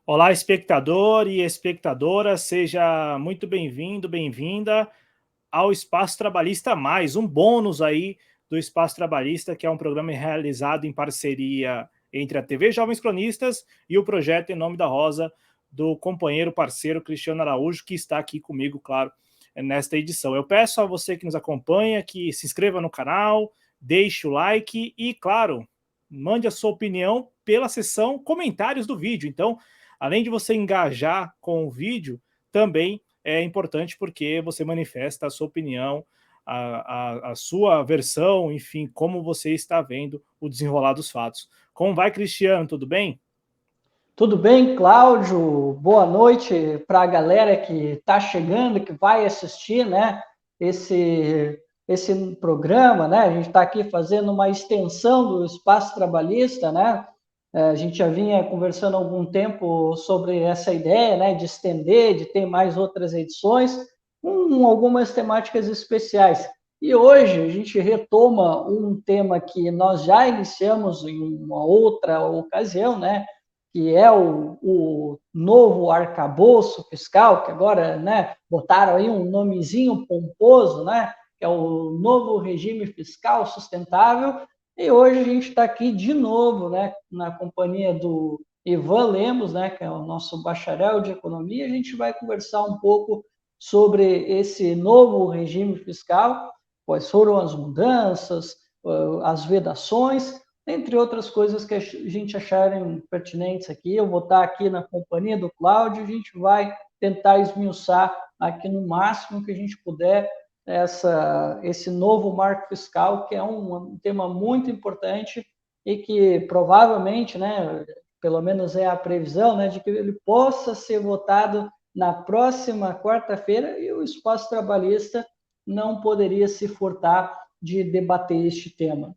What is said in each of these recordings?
Olá, espectador e espectadora, seja muito bem-vindo, bem-vinda ao Espaço Trabalhista Mais, um bônus aí do Espaço Trabalhista, que é um programa realizado em parceria entre a TV Jovens Cronistas e o projeto Em Nome da Rosa, do companheiro parceiro Cristiano Araújo, que está aqui comigo, claro, nesta edição. Eu peço a você que nos acompanha que se inscreva no canal, deixe o like e, claro, mande a sua opinião pela seção comentários do vídeo. Então, além de você engajar com o vídeo, também é importante porque você manifesta a sua opinião, a sua versão, enfim, como você está vendo o desenrolar dos fatos. Como vai, Cristiano? Tudo bem? Tudo bem, Cláudio? Boa noite para a galera que está chegando, que vai assistir, né? Esse programa, né? A gente está aqui fazendo uma extensão do espaço trabalhista, né? A gente já vinha conversando há algum tempo sobre essa ideia, né? De estender, de ter mais outras edições, com algumas temáticas especiais. E hoje a gente retoma um tema que nós já iniciamos em uma outra ocasião, né? Que é o novo arcabouço fiscal, que agora, né, botaram aí um nomezinho pomposo, né, que é o novo regime fiscal sustentável, e hoje a gente está aqui de novo, né, na companhia do Ivan Lemos, né, que é o nosso bacharel de economia. A gente vai conversar um pouco sobre esse novo regime fiscal, quais foram as mudanças, as vedações, entre outras coisas que a gente acharem pertinentes aqui. Eu vou estar aqui na companhia do Cláudio, a gente vai tentar esmiuçar aqui no máximo que a gente puder esse novo marco fiscal, que é um tema muito importante e que provavelmente, né, pelo menos é a previsão, né, de que ele possa ser votado na próxima quarta-feira, e o espaço trabalhista não poderia se furtar de debater este tema.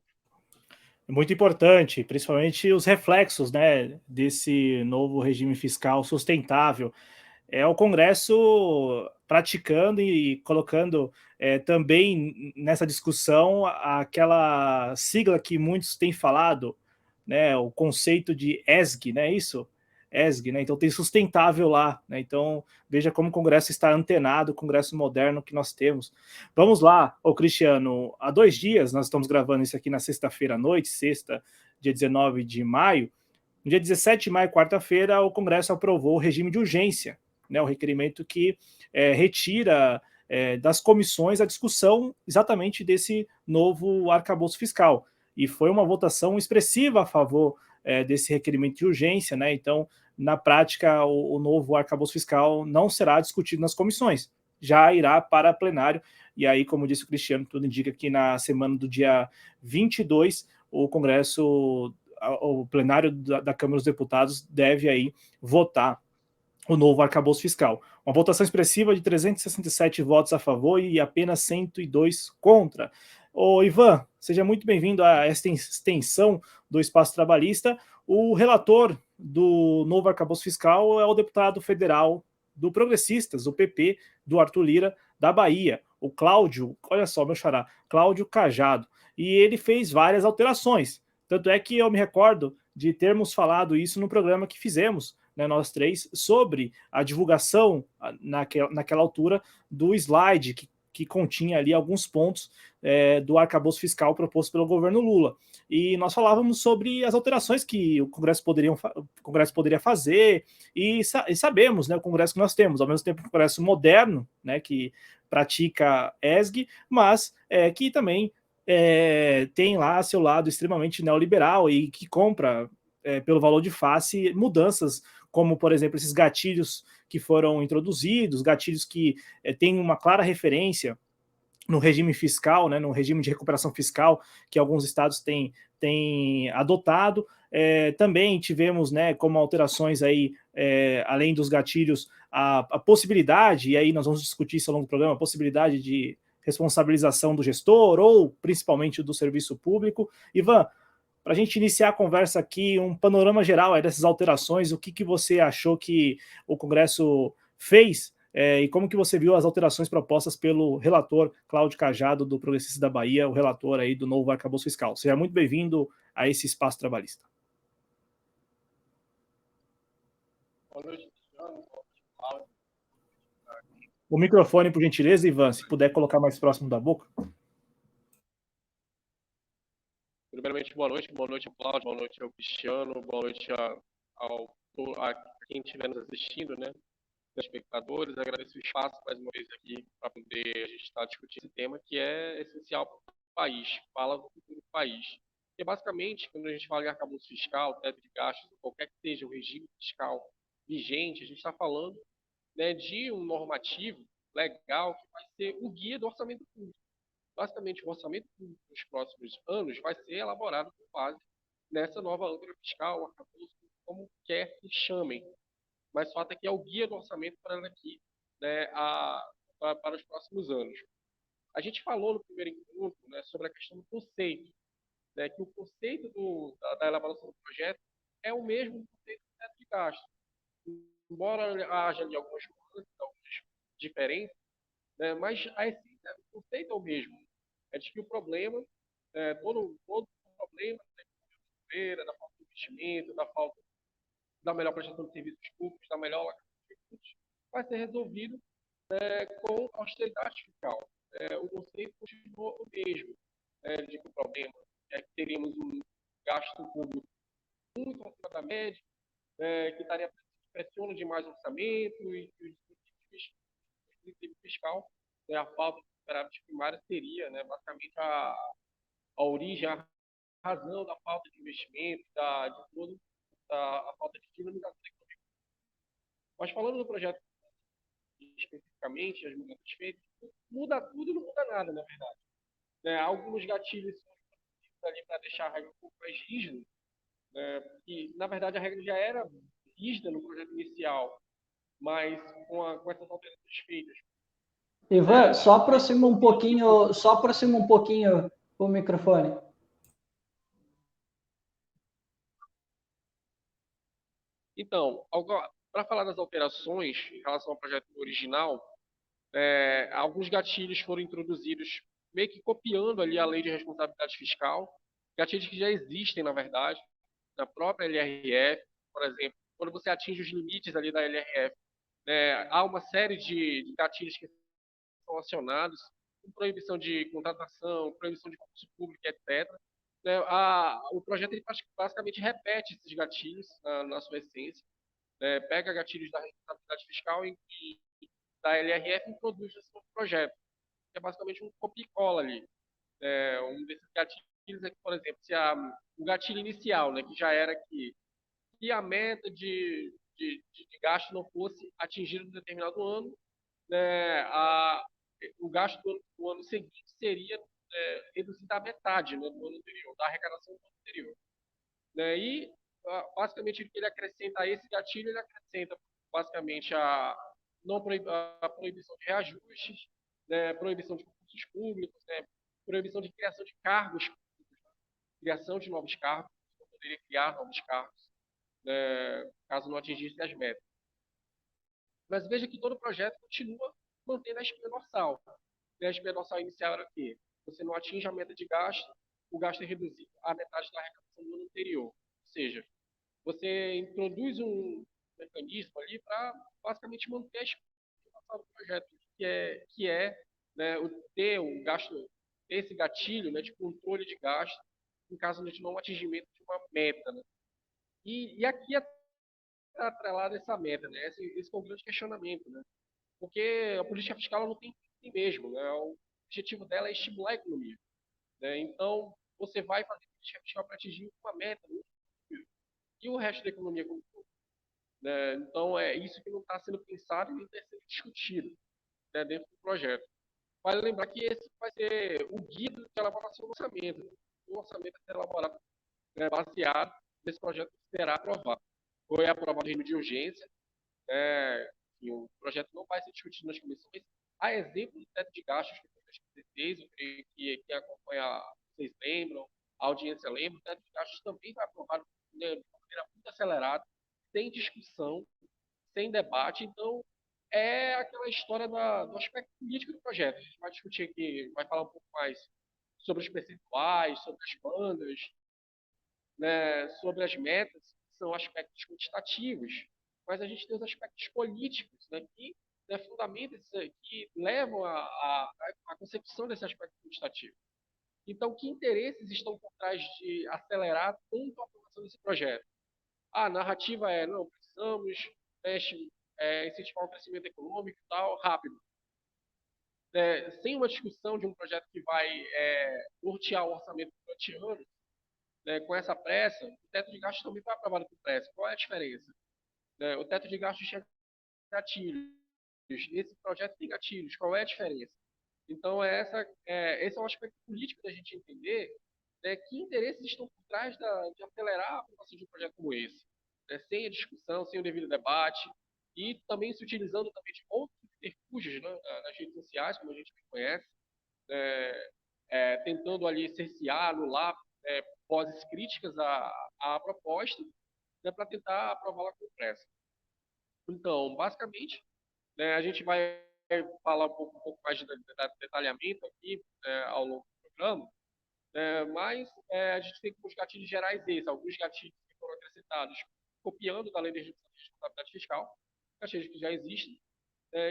É muito importante, principalmente os reflexos, né, desse novo regime fiscal sustentável. É o Congresso praticando e colocando também nessa discussão aquela sigla que muitos têm falado, né, o conceito de ESG, né, isso? ESG, né, então tem sustentável lá, né, então veja como o Congresso está antenado, o Congresso moderno que nós temos. Vamos lá, ô Cristiano, há 2 dias, nós estamos gravando isso aqui na sexta-feira à noite, sexta, dia 19 de maio, no dia 17 de maio, quarta-feira, o Congresso aprovou o regime de urgência, né, o requerimento que retira das comissões a discussão exatamente desse novo arcabouço fiscal. E foi uma votação expressiva a favor desse requerimento de urgência, né? Então, na prática, o novo arcabouço fiscal não será discutido nas comissões, já irá para plenário. E aí, como disse o Cristiano, tudo indica que na semana do dia 22, o Congresso, o plenário da Câmara dos Deputados deve aí votar o novo arcabouço fiscal. Uma votação expressiva de 367 votos a favor e apenas 102 contra. Ô Ivan, seja muito bem-vindo a esta extensão do Espaço Trabalhista. O relator do novo arcabouço fiscal é o deputado federal do Progressistas, do PP, do Arthur Lira, da Bahia, o Cláudio, olha só, meu xará, Cláudio Cajado. E ele fez várias alterações. Tanto é que eu me recordo de termos falado isso no programa que fizemos, né, nós três, sobre a divulgação naquela altura do slide que continha ali alguns pontos do arcabouço fiscal proposto pelo governo Lula. E nós falávamos sobre as alterações que o Congresso poderia fazer, e sabemos, né, o Congresso que nós temos, ao mesmo tempo um Congresso moderno, né, que pratica ESG, mas que também tem lá seu lado extremamente neoliberal e que compra pelo valor de face mudanças como, por exemplo, esses gatilhos que foram introduzidos, gatilhos que têm uma clara referência no regime fiscal, né, no regime de recuperação fiscal que alguns estados têm adotado. Também tivemos, né, como alterações aí, além dos gatilhos, a possibilidade, e aí nós vamos discutir isso ao longo do programa, a possibilidade de responsabilização do gestor ou principalmente do serviço público. Ivan, para a gente iniciar a conversa aqui, um panorama geral aí dessas alterações, o que você achou que o Congresso fez e como que você viu as alterações propostas pelo relator Cláudio Cajado, do Progressista da Bahia, o relator aí do novo arcabouço fiscal. Seja muito bem-vindo a esse espaço trabalhista. Boa noite, Cristiano. Boa noite, Paulo. O microfone, por gentileza, Ivan, se puder colocar mais próximo da boca. Primeiramente, boa noite ao Cláudio, boa noite ao Cristiano, boa noite a quem estiver nos assistindo, né? Os espectadores. Agradeço o espaço mais uma vez aqui para poder a gente estar discutindo esse tema que é essencial para o país, fala do futuro do país. E basicamente, quando a gente fala em arcabouço fiscal, teto de gastos, qualquer que seja o regime fiscal vigente, a gente está falando, né, de um normativo legal que vai ser o guia do orçamento público. Basicamente, o orçamento público dos próximos anos vai ser elaborado com base nessa nova âncora fiscal, arcabouço, como quer que chamem. Mas o fato é que é o guia do orçamento para daqui, né, para os próximos anos. A gente falou no primeiro encontro, né, sobre a questão do conceito, né, que o conceito da elaboração do projeto é o mesmo conceito do teto de gasto. Embora haja ali algumas coisas, algumas diferenças, né, mas a essência, o conceito é o mesmo. É de que o problema, todo o problema da falta de investimento, da falta da melhor prestação de serviços públicos, da melhor alocação de recursos, vai ser resolvido com austeridade fiscal. O conceito continua o mesmo, de que o problema é que teríamos um gasto público muito acima da média, que estaria pressiona demais o orçamento e que o desequilíbrio fiscal, né, a falta de superávit primário seria, né, basicamente a origem, a razão da falta de investimento, de todo a falta de dinamização econômica. Mas falando do projeto especificamente, as mudanças feitas, muda tudo e não muda nada, na verdade. Alguns gatilhos são ali para deixar a regra um pouco mais rígida, e na verdade a regra já era rígida no projeto inicial, mas com essas alterações feitas. Ivan, só aproxima um pouquinho o microfone. Então, para falar das alterações em relação ao projeto original, alguns gatilhos foram introduzidos meio que copiando ali a lei de responsabilidade fiscal, gatilhos que já existem, na verdade, na própria LRF, por exemplo, quando você atinge os limites ali da LRF, há uma série de gatilhos que são acionados, com proibição de contratação, proibição de concurso público, etc. O projeto ele basicamente repete esses gatilhos na sua essência, pega gatilhos da responsabilidade fiscal e da LRF e introduz esse novo projeto, que é basicamente um copia e cola ali. Um desses gatilhos é que, por exemplo, se o gatilho inicial, né, que já era que a meta de gasto não fosse atingida em determinado ano, o gasto do ano seguinte seria reduzido à metade, né, do ano anterior, da arrecadação do ano anterior. E, basicamente, o que ele acrescenta a esse gatilho, ele acrescenta, basicamente, a proibição de reajustes, proibição de concursos públicos, proibição de criação de cargos públicos, criação de novos cargos, não poderia criar novos cargos, caso não atingisse as metas. Mas veja que todo o projeto continua mantendo a espinha dorsal. A espinha dorsal inicial era o quê? Você não atinge a meta de gasto, o gasto é reduzido à metade da arrecadação do ano anterior. Ou seja, você introduz um mecanismo ali para basicamente manter a espinha dorsal do projeto, que é ter um gasto, esse gatilho, né, de controle de gasto, em caso de não atingimento de uma meta. Né? E aqui está atrelado essa meta, né? Esse foi um grande questionamento, né? Porque a política fiscal não tem fim mesmo, né? O objetivo dela é estimular a economia, né? Então, você vai fazer política fiscal para atingir uma meta, né? E o resto da economia como todo, né? Então, é isso que não está sendo pensado e nem está sendo discutido, né, dentro do projeto. Vale lembrar que esse vai ser o guia de elaboração do orçamento. O orçamento vai ser elaborado, baseado nesse projeto que será aprovado. Foi aprovado em regime de urgência, que o projeto não vai ser discutido nas comissões. A exemplo do teto de gastos que foi em 2016, eu creio que quem acompanha, vocês lembram, a audiência lembra, o teto de gastos também foi aprovado de maneira muito acelerada, sem discussão, sem debate. Então, é aquela história do aspecto político do projeto. A gente vai discutir aqui, vai falar um pouco mais sobre os percentuais, sobre as bandas, né, sobre as metas, que são aspectos quantitativos, mas a gente tem os aspectos políticos, né, que, né, fundamentam, que levam à concepção desse aspecto legislativo. Então, que interesses estão por trás de acelerar tanto a aprovação desse projeto? A narrativa é, não, precisamos, né, incentivar o crescimento econômico e tal, rápido. Sem uma discussão de um projeto que vai nortear o orçamento durante anos, né, com essa pressa, o teto de gastos também foi aprovado com pressa. Qual é a diferença? O teto de gastos tinha gatilhos. Esse projeto tem gatilhos. Qual é a diferença? Então, esse é um aspecto político da gente entender, né, que interesses estão por trás de acelerar a aprovação de um projeto como esse, né, sem a discussão, sem o devido debate, e também se utilizando também de outros subterfúgios, né, nas redes sociais, como a gente conhece, tentando ali cercear, anular vozes críticas à proposta, né, para tentar aprová-la com pressa. Então, basicamente, né, a gente vai falar um pouco mais de detalhamento aqui ao longo do programa, mas a gente tem como os gatilhos gerais esses, alguns gatilhos que foram acrescentados copiando da Lei de Redução de Responsabilidade Fiscal, gatilhos que já existem,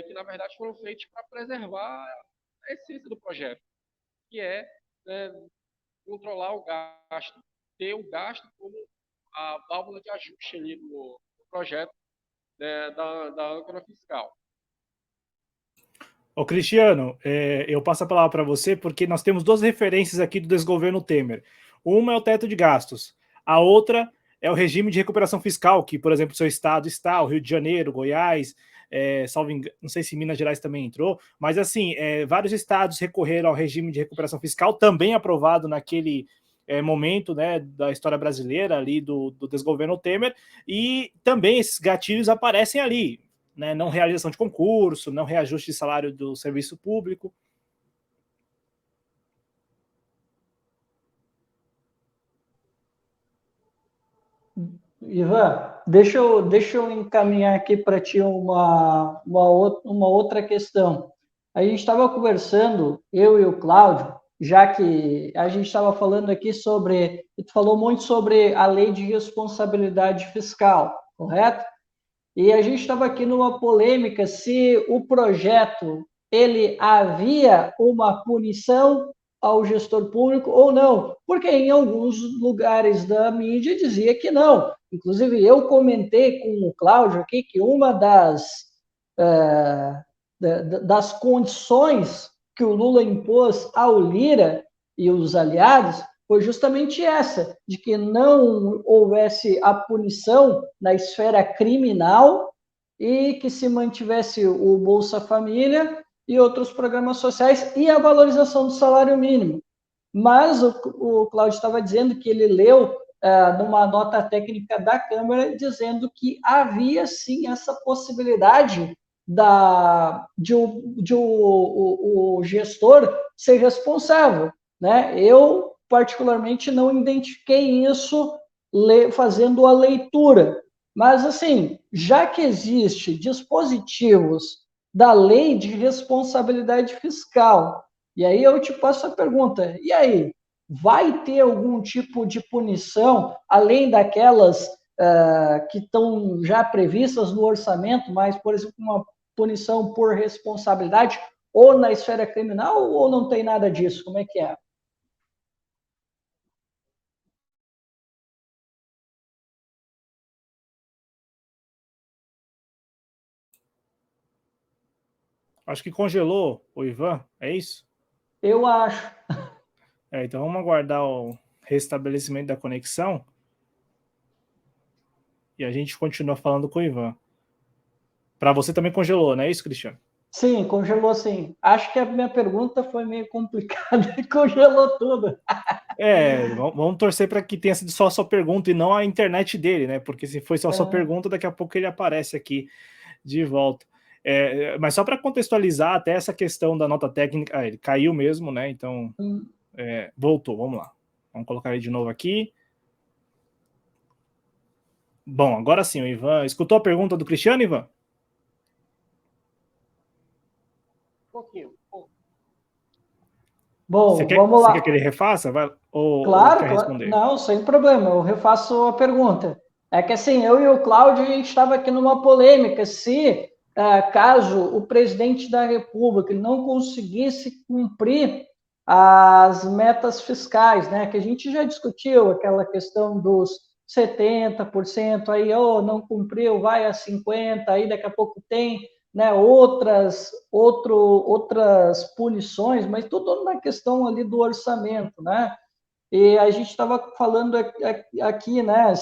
que na verdade foram feitos para preservar a essência do projeto, que é controlar o gasto, ter o gasto como a válvula de ajuste ali no projeto da âncora fiscal. Ô, Cristiano, eu passo a palavra para você porque nós temos duas referências aqui do desgoverno Temer. Uma é o teto de gastos, a outra é o regime de recuperação fiscal, que, por exemplo, o seu estado está, o Rio de Janeiro, Goiás, salvo engano, não sei se Minas Gerais também entrou, mas assim, vários estados recorreram ao regime de recuperação fiscal, também aprovado naquele momento, né, da história brasileira ali do desgoverno Temer, e também esses gatilhos aparecem ali, né, não realização de concurso, não reajuste de salário do serviço público. Ivan, deixa eu encaminhar aqui para ti uma outra questão. A gente estava conversando, eu e o Cláudio, já que a gente estava falando aqui sobre, tu falou muito sobre a lei de responsabilidade fiscal, correto? E a gente estava aqui numa polêmica se o projeto ele havia uma punição ao gestor público ou não, porque em alguns lugares da mídia dizia que não. Inclusive, eu comentei com o Cláudio aqui que uma das condições que o Lula impôs ao Lira e os aliados foi justamente essa, de que não houvesse a punição na esfera criminal e que se mantivesse o Bolsa Família e outros programas sociais e a valorização do salário mínimo. Mas o Cláudio estava dizendo que ele leu numa nota técnica da Câmara dizendo que havia sim essa possibilidade de o gestor ser responsável, né? Eu particularmente não identifiquei isso fazendo a leitura, mas assim, já que existe dispositivos da lei de responsabilidade fiscal, e aí eu te passo a pergunta, e aí, vai ter algum tipo de punição, além daquelas que estão já previstas no orçamento, mas, por exemplo, uma punição por responsabilidade, ou na esfera criminal, ou não tem nada disso? Como é que é? Acho que congelou o Ivan, é isso? Eu acho. Então vamos aguardar o restabelecimento da conexão e a gente continua falando com o Ivan. Para você também congelou, não é isso, Cristiano? Sim, congelou sim. Acho que a minha pergunta foi meio complicada e congelou tudo. Vamos torcer para que tenha sido só a sua pergunta e não a internet dele, né? Porque se foi só a sua pergunta, daqui a pouco ele aparece aqui de volta. Mas só para contextualizar até essa questão da nota técnica, ele caiu mesmo, né? Então, voltou, vamos lá. Vamos colocar ele de novo aqui. Bom, agora sim, o Ivan. Escutou a pergunta do Cristiano, Ivan? Pouquinho. Bom, vamos lá. Você quer que ele refaça? Ou Claro, quer responder? não, sem problema, eu refaço a pergunta. É que assim, eu e o Cláudio, a gente estava aqui numa polêmica, se caso o presidente da República não conseguisse cumprir as metas fiscais, né, que a gente já discutiu, aquela questão dos 70%, aí não cumpriu, vai a 50%, aí daqui a pouco tem, né, outras punições, mas tudo na questão ali do orçamento, né? E a gente estava falando aqui, né,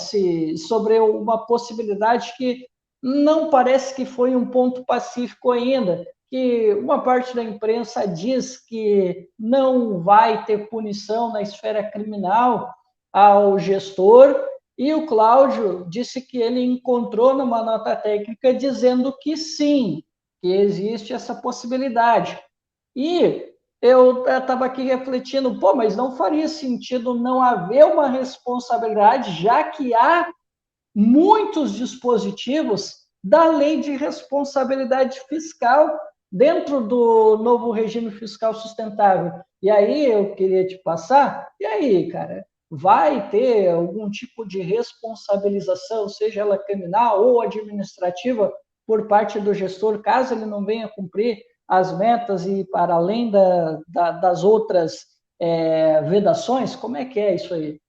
sobre uma possibilidade que não parece que foi um ponto pacífico ainda, que uma parte da imprensa diz que não vai ter punição na esfera criminal ao gestor, e o Cláudio disse que ele encontrou numa nota técnica dizendo que sim, que existe essa possibilidade. E eu estava aqui refletindo, pô, mas não faria sentido não haver uma responsabilidade, já que há muitos dispositivos da lei de responsabilidade fiscal dentro do novo regime fiscal sustentável. E aí eu queria te passar, e aí, cara, vai ter algum tipo de responsabilização, seja ela criminal ou administrativa, por parte do gestor, caso ele não venha cumprir as metas e para além das outras vedações? Como é que é isso aí?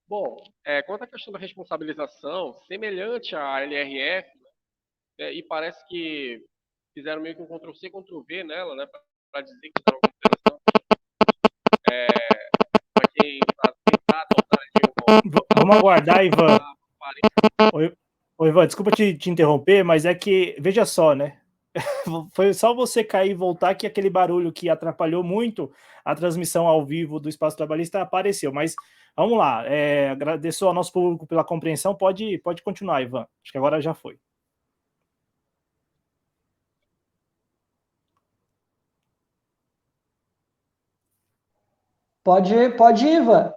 Bom, quanto à questão da responsabilização, semelhante à LRF, né, e parece que fizeram meio que um Ctrl-C, Ctrl-V nela, né, para dizer que fizeram uma alteração, para quem para tentar adotar Vamos aguardar, Ivan. aparência. Oi, Ivan, desculpa te interromper, mas é que, veja só, né? Foi só você cair e voltar que aquele barulho que atrapalhou muito a transmissão ao vivo do Espaço Trabalhista apareceu. Mas vamos lá, agradeço ao nosso público pela compreensão. Pode continuar, Ivan. Acho que agora já foi. Pode ir, Ivan.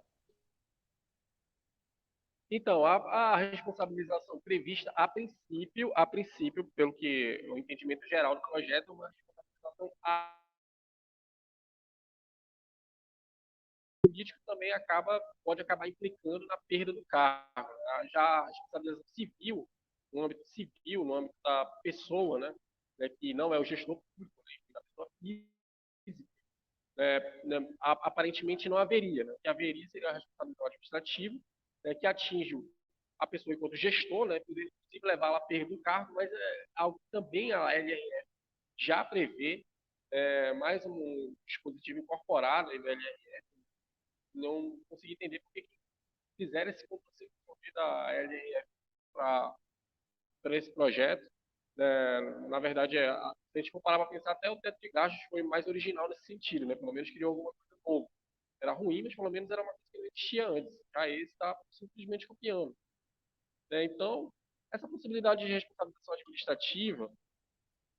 Então, a responsabilização prevista, a princípio, pelo que o entendimento geral do projeto, é uma responsabilização político também pode acabar implicando na perda do cargo. Tá? Já a responsabilização civil, no âmbito civil, no âmbito da pessoa, né, que não é o gestor público, né, da pessoa física, aparentemente não haveria. Né? O que haveria seria a responsabilidade administrativa, né, que atinge a pessoa enquanto gestor, né, poderia inclusive levá-la à perda do cargo, mas é algo que também a LRF já prevê, mais um dispositivo incorporado na LRF. Não consegui entender por que fizeram esse conceito da LRF para esse projeto. Na verdade, se a gente for parar para pensar, até o teto de gastos foi mais original nesse sentido, né? Pelo menos criou alguma coisa nova. Era ruim, mas pelo menos era uma coisa que não existia antes. Já esse está simplesmente copiando. Né? Então, essa possibilidade de responsabilização administrativa,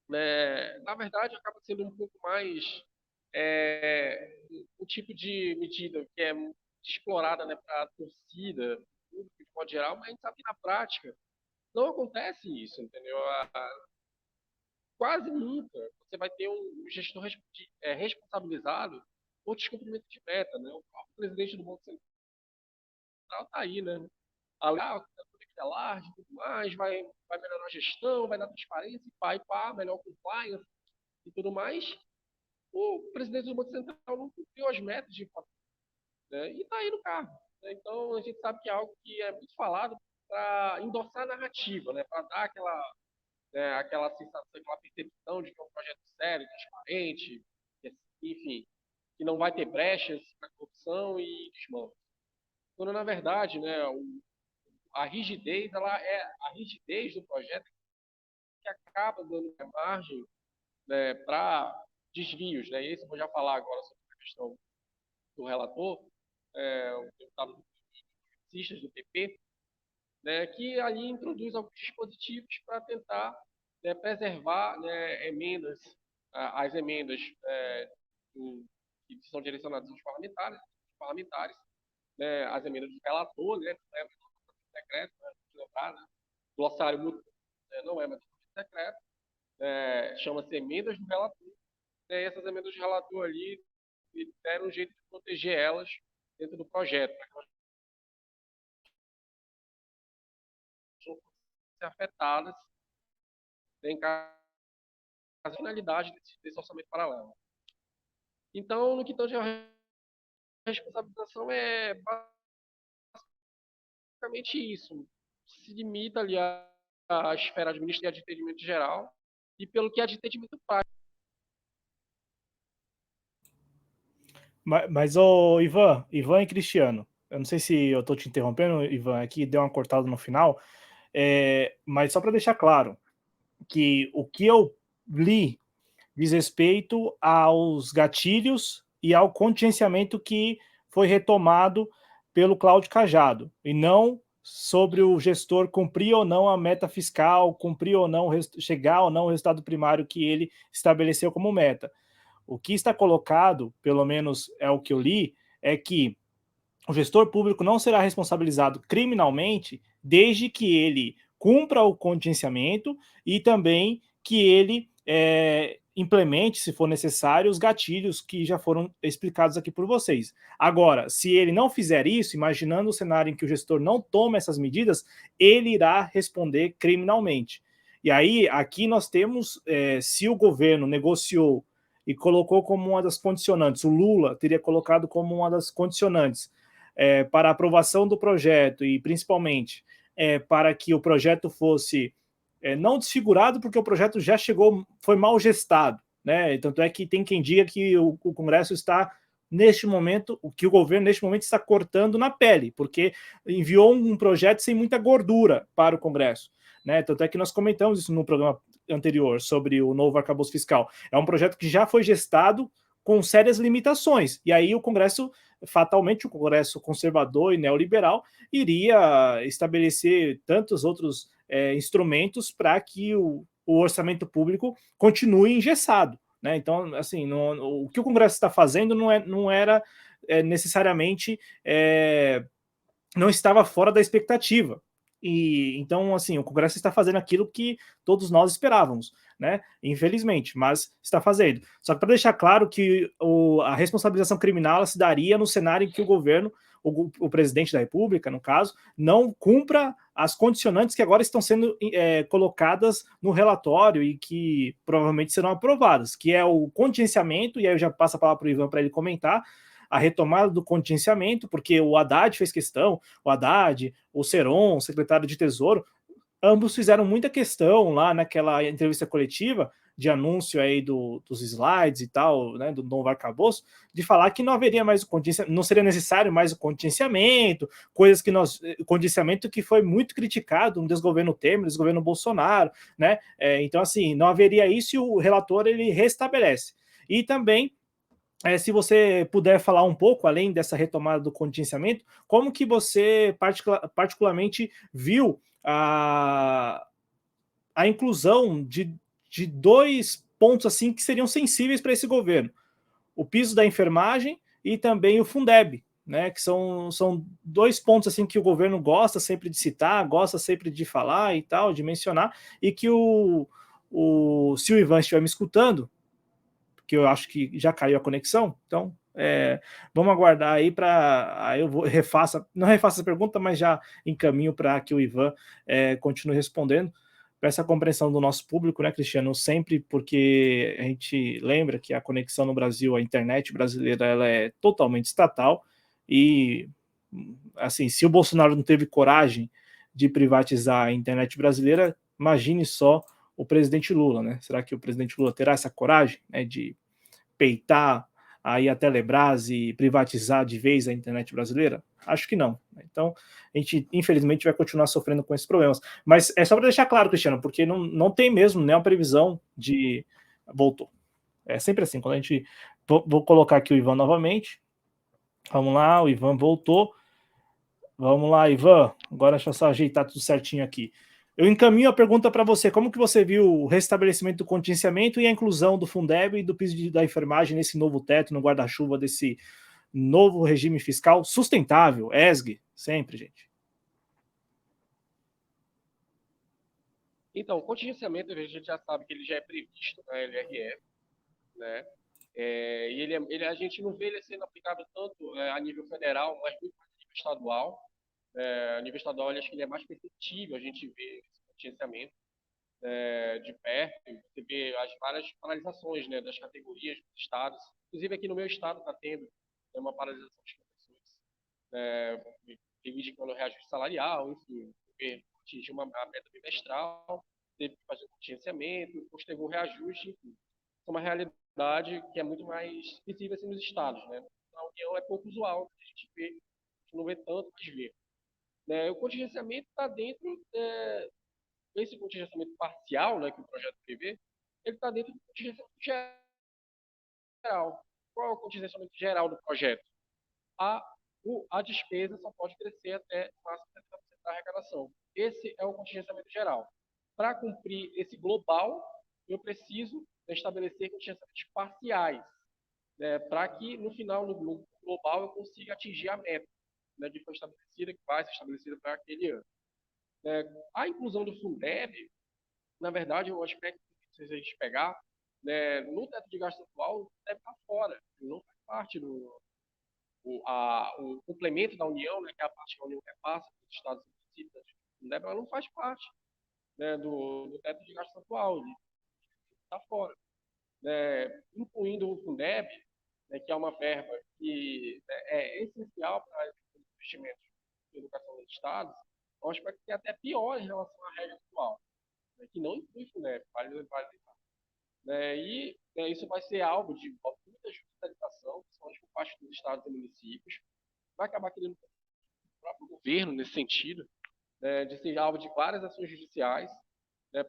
né, na verdade, acaba sendo um pouco mais o tipo de medida que é explorada, né, para a torcida, público de modo geral, mas a gente sabe que na prática não acontece isso, entendeu? Quase nunca você vai ter um gestor responsabilizado por descumprimento de meta, né? O próprio presidente do Banco Central está aí, né? A large, tudo mais, vai melhorar a gestão, vai dar transparência, pá, melhor compliance e tudo mais. O presidente do Banco Central não cumpriu as metas de inflação, né? E está aí no cargo. Né? Então, a gente sabe que é algo que é muito falado para endossar a narrativa, né? Para dar aquela sensação, aquela percepção de que é um projeto sério, transparente, enfim, que não vai ter brechas para corrupção e desmanche. Quando, na verdade, né, a rigidez, a rigidez do projeto que acaba dando margem, né, para desvios. Né? E isso eu vou já falar agora sobre a questão do relator, o deputado do PP, né, que ali introduz alguns dispositivos para tentar, né, preservar, né, as emendas que são direcionadas aos parlamentares, né, as emendas do relator, né, não é secreto, né, lembrar, né, glossário mútuo, né, não é mais secreto, chama-se emendas do relator, né, e essas emendas do relator ali e deram um jeito de proteger elas dentro do projeto, para que elas não fossem afetadas em caso de finalidade desse orçamento paralelo. Então, no que tange a responsabilização, é basicamente isso. Se limita ali à esfera administrativa de atendimento geral e pelo que é de atendimento prático. Mas ô, Ivan e Cristiano, eu não sei se eu estou te interrompendo, Ivan, aqui deu uma cortada no final, mas só para deixar claro que o que eu li diz respeito aos gatilhos e ao contingenciamento que foi retomado pelo Cláudio Cajado, e não sobre o gestor cumprir ou não a meta fiscal, cumprir ou não, chegar ou não ao resultado primário que ele estabeleceu como meta. O que está colocado, pelo menos é o que eu li, é que o gestor público não será responsabilizado criminalmente desde que ele cumpra o contingenciamento e também que ele implemente, se for necessário, os gatilhos que já foram explicados aqui por vocês. Agora, se ele não fizer isso, imaginando o cenário em que o gestor não toma essas medidas, ele irá responder criminalmente. E aí, aqui nós temos, se o governo negociou e colocou como uma das condicionantes, o Lula teria colocado como uma das condicionantes para a aprovação do projeto e principalmente para que o projeto fosse não desfigurado, porque o projeto já chegou, foi mal gestado, né? Tanto é que tem quem diga que o Congresso está neste momento, o que o governo neste momento está cortando na pele, porque enviou um projeto sem muita gordura para o Congresso, né? Tanto é que nós comentamos isso no programa anterior sobre o novo arcabouço fiscal. É um projeto que já foi gestado com sérias limitações. E aí o Congresso, fatalmente, o Congresso conservador e neoliberal, iria estabelecer tantos outros instrumentos para que o orçamento público continue engessado. Né? Então, assim, o que o Congresso está fazendo não era necessariamente não estava fora da expectativa. E então, assim, o Congresso está fazendo aquilo que todos nós esperávamos, né? Infelizmente, mas está fazendo. Só que para deixar claro que a responsabilização criminal se daria no cenário em que o governo, o presidente da República, no caso, não cumpra as condicionantes que agora estão sendo colocadas no relatório e que provavelmente serão aprovadas, que é o contingenciamento, e aí eu já passo a palavra para o Ivan para ele comentar, a retomada do contingenciamento, porque o Haddad fez questão, o Haddad, o Seron, secretário de Tesouro, ambos fizeram muita questão lá naquela entrevista coletiva de anúncio aí dos slides e tal, né, do novo arcabouço, de falar que não haveria mais o contingenciamento, não seria necessário mais o contingenciamento, coisas que o contingenciamento que foi muito criticado no desgoverno Temer, desgoverno Bolsonaro, né, então assim, não haveria isso e o relator ele restabelece. E também se você puder falar um pouco, além dessa retomada do contingenciamento, como que você particularmente viu a inclusão de dois pontos assim que seriam sensíveis para esse governo: o piso da enfermagem e também o Fundeb, né? Que são dois pontos assim que o governo gosta sempre de citar, gosta sempre de falar e tal, de mencionar, e que se o Ivan estiver me escutando, que eu acho que já caiu a conexão, então vamos aguardar aí para. Aí eu não refaço a pergunta, mas já encaminho para que o Ivan continue respondendo. Para essa compreensão do nosso público, né, Cristiano? Sempre porque a gente lembra que a conexão no Brasil, a internet brasileira, ela é totalmente estatal e, assim, se o Bolsonaro não teve coragem de privatizar a internet brasileira, imagine só o presidente Lula, né? Será que o presidente Lula terá essa coragem, né, de peitar aí a Telebrás e privatizar de vez a internet brasileira? Acho que não. Então, a gente, infelizmente, vai continuar sofrendo com esses problemas. Mas é só para deixar claro, Cristiano, porque não tem mesmo nenhuma previsão de... Voltou. É sempre assim, quando a gente... Vou colocar aqui o Ivan novamente. Vamos lá, o Ivan voltou. Vamos lá, Ivan. Agora deixa eu só ajeitar tudo certinho aqui. Eu encaminho a pergunta para você. Como que você viu o restabelecimento do contingenciamento e a inclusão do Fundeb e do piso da enfermagem nesse novo teto, no guarda-chuva desse novo regime fiscal sustentável? ESG, sempre, gente. Então, o contingenciamento, a gente já sabe que ele já é previsto na LRF, né? E a gente não vê ele sendo aplicado tanto a nível federal, mas muito mais a nível estadual. A nível estadual, eu acho que ele é mais perceptível, a gente vê esse contingenciamento de perto, você vê as várias paralisações, né, das categorias dos estados. Inclusive, aqui no meu estado está tendo uma paralisação das professores, reivindicando o reajuste salarial, enfim, o governo atingiu uma meta bimestral, teve que fazer um contingenciamento, depois teve um reajuste, enfim. É uma realidade que é muito mais visível assim, nos estados, né? Na União é pouco usual, a gente não vê tanto, mas vê. O contingenciamento está dentro esse contingenciamento parcial, né, que o projeto prevê, ele está dentro do contingenciamento geral. Qual é o contingenciamento geral do projeto? A despesa só pode crescer até o máximo de 30% da arrecadação. Esse é o contingenciamento geral. Para cumprir esse global, eu preciso estabelecer contingenciamentos parciais, né, para que, no final, no global, eu consiga atingir a meta, né, que foi estabelecida, que vai ser estabelecida para aquele ano. A inclusão do Fundeb, na verdade, é um aspecto que, se a gente pegar, né, no teto de gasto atual, o Fundeb está fora, ele não faz parte do o complemento da União, né, que é a parte que a União repassa para os estados e municípios, o Fundeb ela não faz parte, né, do teto de gasto atual, ele está fora. Incluindo o Fundeb, né, que é uma verba que é essencial para os investimentos de educação dos estados, é um aspecto que é até pior em relação à regra atual, né, que não inclui Fundeb, vale lembrar. E isso vai ser alvo de muita judicialização, principalmente por parte dos estados e municípios, vai acabar querendo o próprio governo nesse sentido, de ser alvo de várias ações judiciais,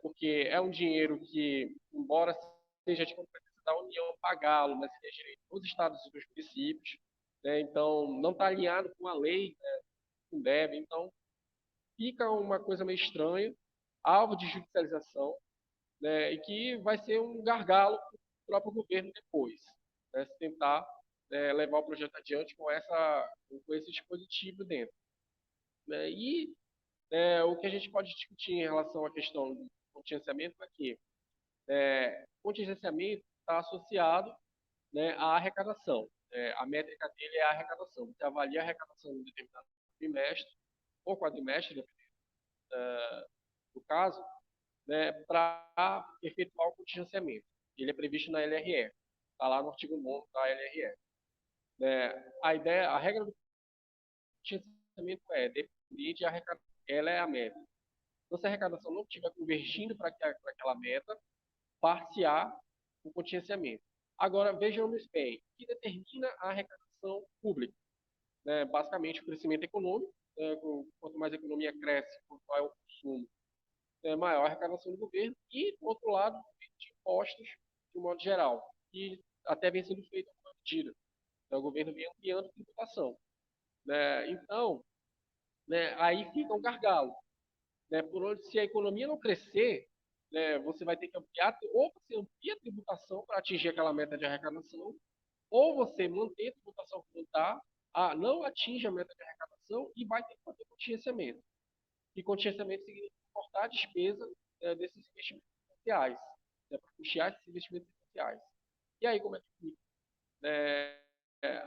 porque é um dinheiro que, embora seja de competência da União pagá-lo, mas seja direito dos estados e dos municípios, então não está alinhado com a lei, com deve, então fica uma coisa meio estranha, alvo de judicialização, e que vai ser um gargalo para o próprio governo depois, se tentar levar o projeto adiante com esse dispositivo dentro. O que a gente pode discutir em relação à questão do contingenciamento é que contingenciamento está associado, à arrecadação. A métrica dele é a arrecadação. Você avalia a arrecadação em um determinado trimestre ou quadrimestre, no caso, para efetuar o contingenciamento. Ele é previsto na LRE, está lá no artigo 9 da LRE. A regra do contingenciamento é depender de arrecadação. Ela é a meta. Então, se a arrecadação não estiver convergindo para aquela meta, parciar o contingenciamento. Agora, vejamos bem, o que determina a arrecadação pública? Basicamente, o crescimento econômico. Quanto mais a economia cresce, quanto maior o consumo, maior a arrecadação do governo. E, do outro lado, de impostos, de um modo geral, que até vem sendo feito uma medida. Então, o governo vem ampliando a tributação. Então, aí fica um gargalo. Por onde, se a economia não crescer, você vai ter que ampliar, ou você amplia a tributação para atingir aquela meta de arrecadação, ou você mantém a tributação que não atinge a meta de arrecadação e vai ter que fazer contingenciamento. E contingenciamento significa cortar a despesa desses investimentos essenciais, para custear esses investimentos essenciais. E aí, como é que fica?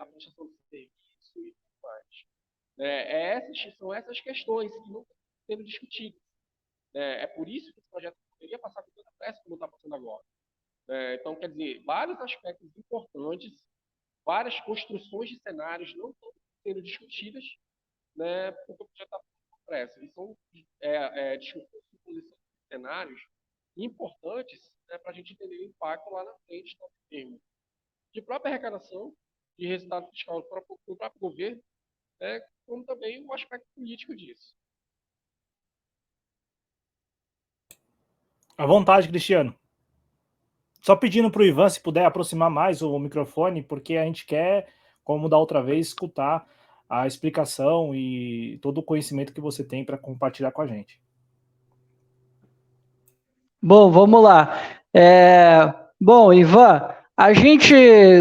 A prestação de serviço e tudo mais. São essas questões que não estão sendo discutidas. É por isso que esse projeto poderia passar com toda a pressa, como está passando agora. Então, quer dizer, vários aspectos importantes, várias construções de cenários não estão sendo discutidas, porque o projeto está com pressa. E são discussões de posição de cenários importantes para a gente entender o impacto lá na frente, no termo de própria arrecadação, de resultado fiscal do próprio governo, como também o aspecto político disso. À vontade, Cristiano. Só pedindo para o Ivan, se puder aproximar mais o microfone, porque a gente quer, como da outra vez, escutar a explicação e todo o conhecimento que você tem para compartilhar com a gente. Bom, vamos lá. Bom, Ivan, a gente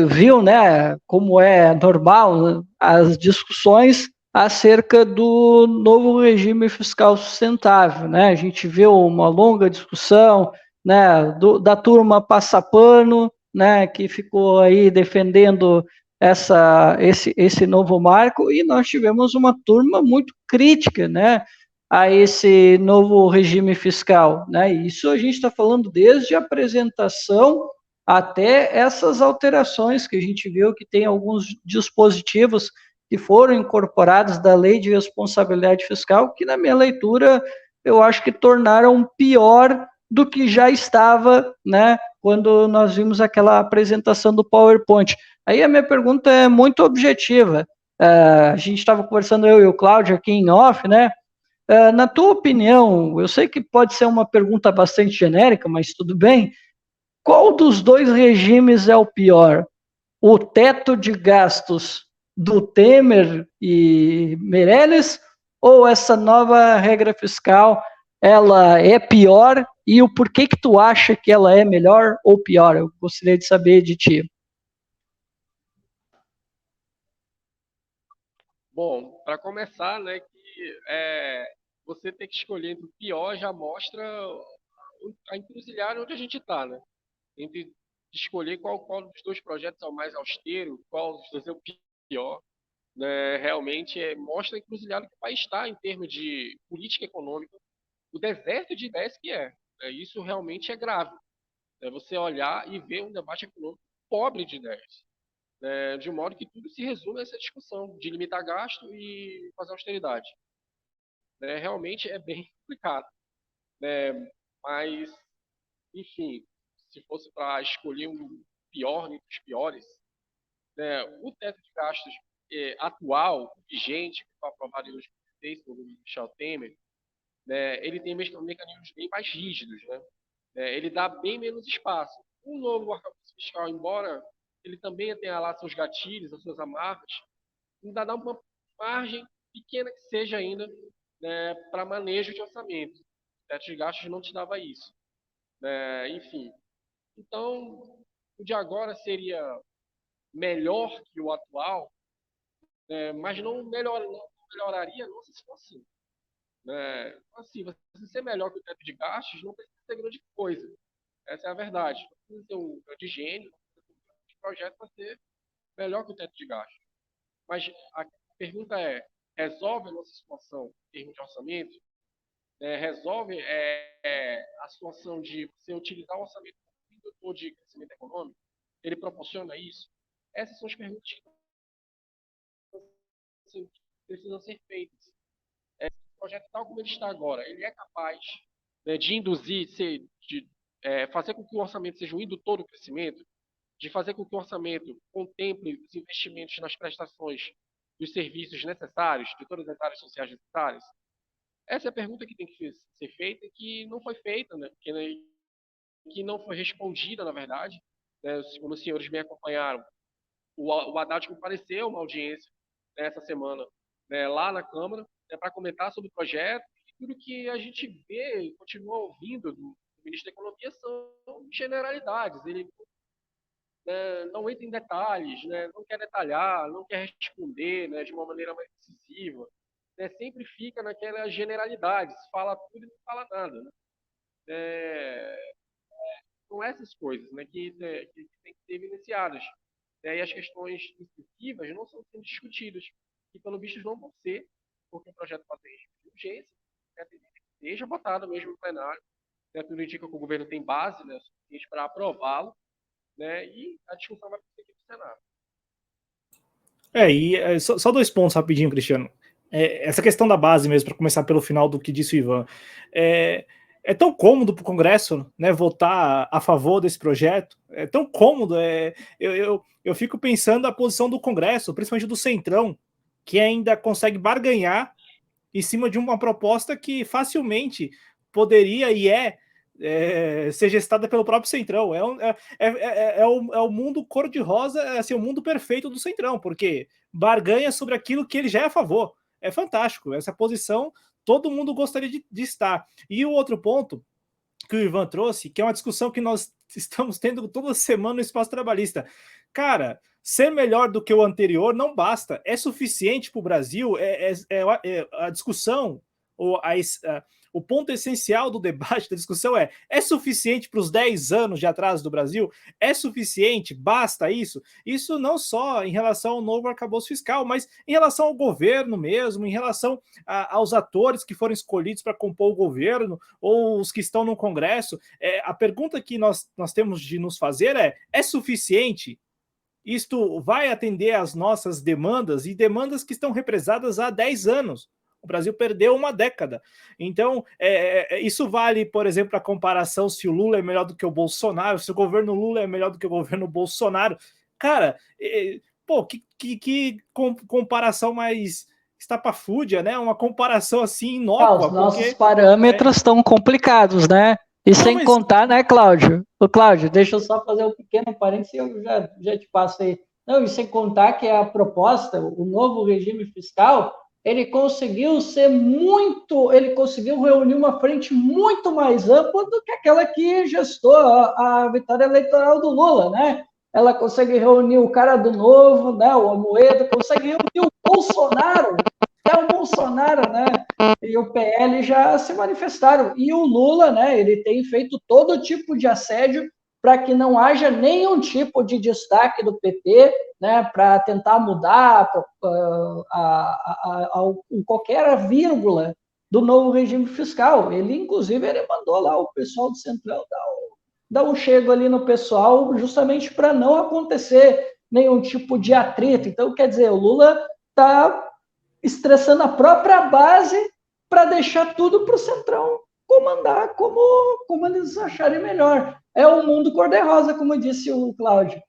viu, como é normal, as discussões acerca do novo regime fiscal sustentável, A gente viu uma longa discussão, da turma passapano, né, que ficou aí defendendo esse novo marco, e nós tivemos uma turma muito crítica, né, a esse novo regime fiscal, né? Isso a gente está falando desde a apresentação até essas alterações que a gente viu que tem alguns dispositivos que foram incorporados da Lei de Responsabilidade Fiscal, que na minha leitura eu acho que tornaram pior do que já estava, né, quando nós vimos aquela apresentação do PowerPoint. Aí a minha pergunta é muito objetiva. A gente estava conversando, eu e o Cláudio, aqui em off, né? Na tua opinião, eu sei que pode ser uma pergunta bastante genérica, mas tudo bem. Qual dos dois regimes é o pior? O teto de gastos do Temer e Meirelles ou essa nova regra fiscal, ela é pior, e o porquê que tu acha que ela é melhor ou pior? Eu gostaria de saber de ti. Bom, para começar, né, que você ter que escolher entre o pior já mostra a encruzilhada onde a gente está, né? Entre escolher qual dos dois projetos é o mais austero, qual dos dois é o pior, né? Realmente mostra a encruzilhada que o país está em termos de política econômica, o deserto de ideias que é. Isso realmente é grave. É você olhar e ver um debate econômico pobre de ideias, de um modo que tudo se resume a essa discussão de limitar gasto e fazer austeridade. Realmente é bem complicado. Mas, enfim, se fosse para escolher um pior entre os piores, o teto de gastos atual, vigente, que foi aprovado em 2016 pelo Michel Temer, ele tem mecanismos bem mais rígidos. Ele dá bem menos espaço. O novo arcabouço fiscal, embora ele também tenha lá seus gatilhos, as suas amarras, ainda dá uma margem pequena que seja ainda, para manejo de orçamento. O teto de gastos não te dava isso. Enfim, então o de agora seria melhor que o atual, mas não melhoraria não se for assim. Assim, você ser melhor que o teto de gastos não precisa ser grande coisa. Essa é a verdade. Não precisa ser um grande gênio, um projeto para ser melhor que o teto de gastos. Mas a pergunta resolve a nossa situação em termos de orçamento? Resolve a situação de você utilizar o orçamento como indutor de crescimento econômico? Ele proporciona isso? Essas são as perguntas que precisam ser feitas. O projeto tal como ele está agora, ele é capaz de induzir, fazer com que o orçamento seja um indutor do crescimento, de fazer com que o orçamento contemple os investimentos nas prestações dos serviços necessários, de todas as áreas sociais necessárias? Essa é a pergunta que tem que ser feita e que não foi feita, né? Que não foi respondida, na verdade. Como os senhores bem acompanharam, o Haddad compareceu a uma audiência essa semana, lá na Câmara, para comentar sobre o projeto, e tudo que a gente vê e continua ouvindo do ministro da Economia são generalidades. Ele não entra em detalhes, não quer detalhar, não quer responder de uma maneira mais decisiva. Sempre fica naquelas generalidades, fala tudo e não fala nada. São essas coisas que têm que ser evidenciadas. E as questões incisivas não são sendo discutidas, e pelo visto não vão ser, porque o projeto tem de urgência, seja votado mesmo no plenário. Tudo indica que o governo tem base suficiente para aprová-lo, e a discussão vai prosseguir no Senado. Só dois pontos rapidinho, Cristiano. Essa questão da base mesmo, para começar pelo final do que disse o Ivan. É tão cômodo para o Congresso, votar a favor desse projeto. É tão cômodo. Eu fico pensando a posição do Congresso, principalmente do Centrão, que ainda consegue barganhar em cima de uma proposta que facilmente poderia ser gestada pelo próprio Centrão. É o mundo cor-de-rosa, assim, o mundo perfeito do Centrão, porque barganha sobre aquilo que ele já é a favor. É fantástico. Essa posição todo mundo gostaria de estar. E o outro ponto que o Ivan trouxe, que é uma discussão que nós estamos tendo toda semana no Espaço Trabalhista. Cara, ser melhor do que o anterior não basta. É suficiente para o Brasil? A discussão, ou o ponto essencial do debate, da discussão é suficiente para os 10 anos de atraso do Brasil? É suficiente? Basta isso? Isso não só em relação ao novo arcabouço fiscal, mas em relação ao governo mesmo, em relação aos atores que foram escolhidos para compor o governo, ou os que estão no Congresso. A pergunta que nós temos de nos fazer é suficiente? Isto vai atender às nossas demandas, e demandas que estão represadas há 10 anos. O Brasil perdeu uma década. Então, isso vale, por exemplo, a comparação se o Lula é melhor do que o Bolsonaro, se o governo Lula é melhor do que o governo Bolsonaro. Cara, que comparação mais estapafúrdia, né? Uma comparação assim inócua. Os nossos parâmetros estão complicados, né? E não, sem contar, né, Cláudio? Cláudio, deixa eu só fazer um pequeno parênteses e eu já te passo aí. Não, e sem contar que a proposta, o novo regime fiscal, ele conseguiu reunir uma frente muito mais ampla do que aquela que gestou a vitória eleitoral do Lula, né? Ela consegue reunir o cara do Novo, né, o Amoedo, consegue reunir o Bolsonaro, até o Bolsonaro, né, e o PL já se manifestaram. E o Lula, né, ele tem feito todo tipo de assédio para que não haja nenhum tipo de destaque do PT, né, para tentar mudar qualquer vírgula do novo regime fiscal. Inclusive, ele mandou lá o pessoal do Centrão dar um chego ali no pessoal, justamente para não acontecer nenhum tipo de atrito. Então, quer dizer, o Lula está estressando a própria base para deixar tudo para o Centrão comandar como eles acharem melhor. É o mundo cor-de-rosa, como disse o Cláudio.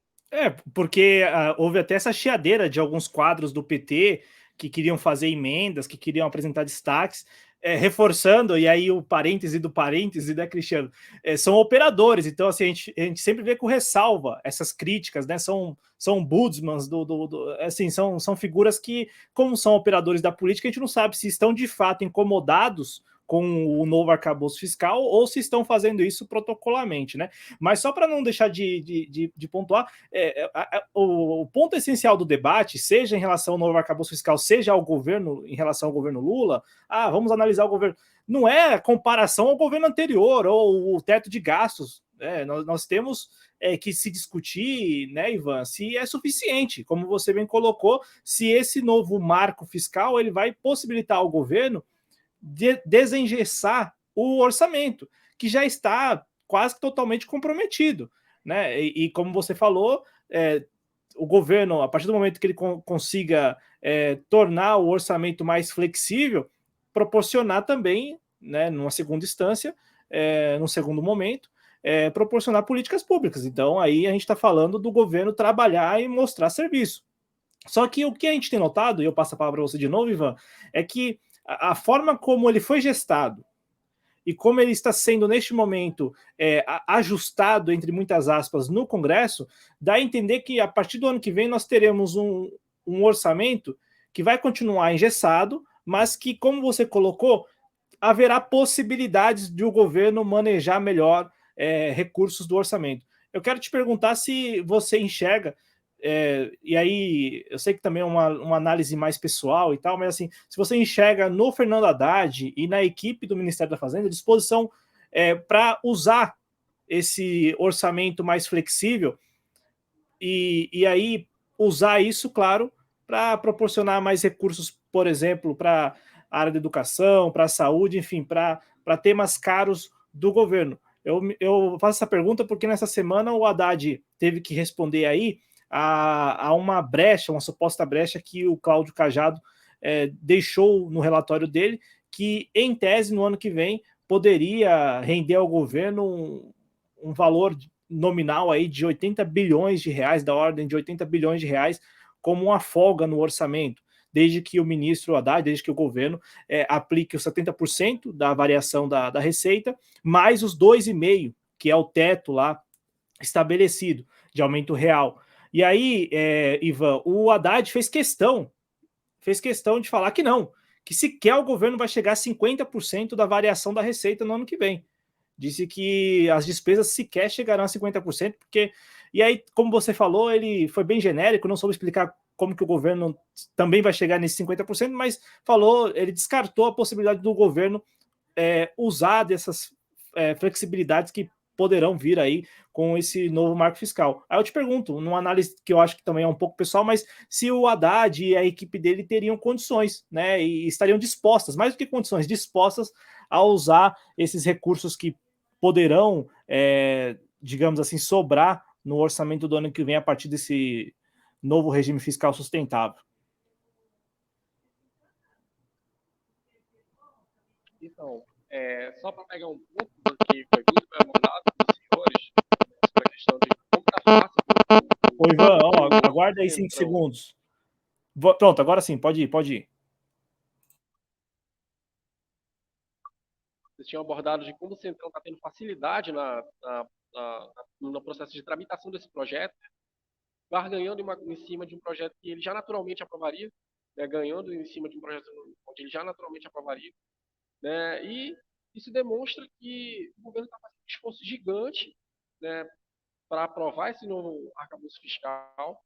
Porque houve até essa chiadeira de alguns quadros do PT que queriam fazer emendas, que queriam apresentar destaques, reforçando, e aí o parêntese do parêntese, né, Cristiano? São operadores, então assim, a gente sempre vê com ressalva essas críticas, né? São ombudsmans, assim, são figuras que, como são operadores da política, a gente não sabe se estão de fato incomodados com o novo arcabouço fiscal ou se estão fazendo isso protocolarmente, né? Mas só para não deixar de pontuar, o ponto essencial do debate, seja em relação ao novo arcabouço fiscal, seja ao governo, em relação ao governo Lula, vamos analisar o governo, não é comparação ao governo anterior ou o teto de gastos, nós temos que se discutir, né, Ivan, se é suficiente, como você bem colocou, se esse novo marco fiscal ele vai possibilitar ao governo desengessar o orçamento, que já está quase totalmente comprometido, né? E como você falou, o governo, a partir do momento que ele consiga tornar o orçamento mais flexível, proporcionar também, né, numa segunda instância, num segundo momento, proporcionar políticas públicas. Então, aí a gente está falando do governo trabalhar e mostrar serviço. Só que o que a gente tem notado, e eu passo a palavra para você de novo, Ivan, é que a forma como ele foi gestado e como ele está sendo, neste momento, ajustado, entre muitas aspas, no Congresso, dá a entender que, a partir do ano que vem, nós teremos um orçamento que vai continuar engessado, mas que, como você colocou, haverá possibilidades de o governo manejar melhor recursos do orçamento. Eu quero te perguntar se você enxerga, e aí eu sei que também é uma análise mais pessoal e tal, mas assim, se você enxerga no Fernando Haddad e na equipe do Ministério da Fazenda disposição para usar esse orçamento mais flexível e aí usar isso, claro, para proporcionar mais recursos, por exemplo, para a área da educação, para a saúde, enfim, para temas caros do governo. Eu faço essa pergunta porque nessa semana o Haddad teve que responder aí a uma brecha, uma suposta brecha que o Cláudio Cajado deixou no relatório dele, que em tese no ano que vem poderia render ao governo um valor nominal aí de 80 bilhões de reais, da ordem de 80 bilhões de reais, como uma folga no orçamento, desde que o ministro Haddad, desde que o governo aplique os 70% da variação da receita, mais os 2,5%, que é o teto lá estabelecido de aumento real. E aí, Ivan, o Haddad fez questão de falar que não, que sequer o governo vai chegar a 50% da variação da receita no ano que vem. Disse que as despesas sequer chegarão a 50%, porque... E aí, como você falou, ele foi bem genérico, não soube explicar como que o governo também vai chegar nesse 50%, mas falou, ele descartou a possibilidade do governo usar dessas flexibilidades que poderão vir aí com esse novo marco fiscal. Aí eu te pergunto, numa análise que eu acho que também é um pouco pessoal, mas se o Haddad e a equipe dele teriam condições, né, e estariam dispostas, mais do que condições, dispostas a usar esses recursos que poderão, digamos assim, sobrar no orçamento do ano que vem a partir desse novo regime fiscal sustentável. Então, só para pegar um ponto do que foi muito bem abordado pelos senhores, sobre a questão de como está fácil. Ô, Ivan, ó, aguarda aí 5 segundos. Pronto, agora sim, pode ir, pode ir. Vocês tinham abordado de como o Centrão está tendo facilidade no processo de tramitação desse projeto, barganhando em cima de um projeto que ele já naturalmente aprovaria, né, ganhando em cima de um projeto onde ele já naturalmente aprovaria, né, e isso demonstra que o governo está fazendo um esforço gigante, né, para aprovar esse novo arcabouço fiscal,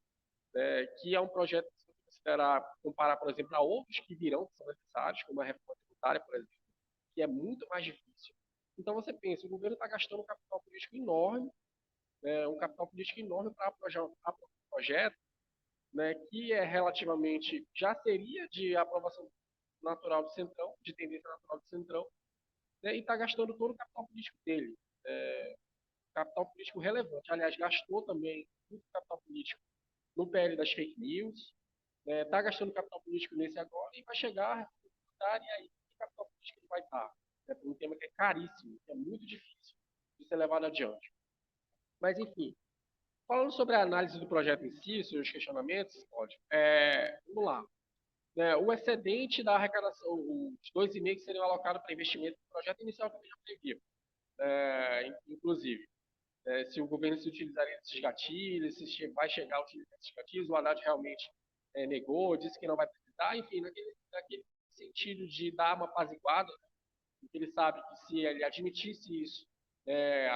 né, que é um projeto que se considerar, comparar, por exemplo, a outros que virão, que são necessários, como a reforma tributária, por exemplo, que é muito mais difícil. Então você pensa, o governo está gastando um capital político enorme, para aprovar um projeto, né, que é relativamente, já seria de aprovação natural do Centrão, de tendência natural do Centrão, né, e está gastando todo o capital político dele. Capital político relevante. Aliás, gastou também muito capital político no PL das fake news, está gastando capital político nesse agora e vai chegar a reforma tributária, e aí que capital político ele vai estar? Um tema que é caríssimo, que é muito difícil de ser levado adiante. Mas, enfim, falando sobre a análise do projeto em si, seus questionamentos, pode. Vamos lá. O excedente da arrecadação, os 2,5 que seriam alocados para investimento no projeto inicial também já previa. Inclusive, se o governo se utilizaria desses gatilhos, se vai chegar a utilizar esses gatilhos, o Haddad realmente negou, disse que não vai precisar, enfim, naquele sentido de dar uma apaziguada, porque ele sabe que se ele admitisse isso,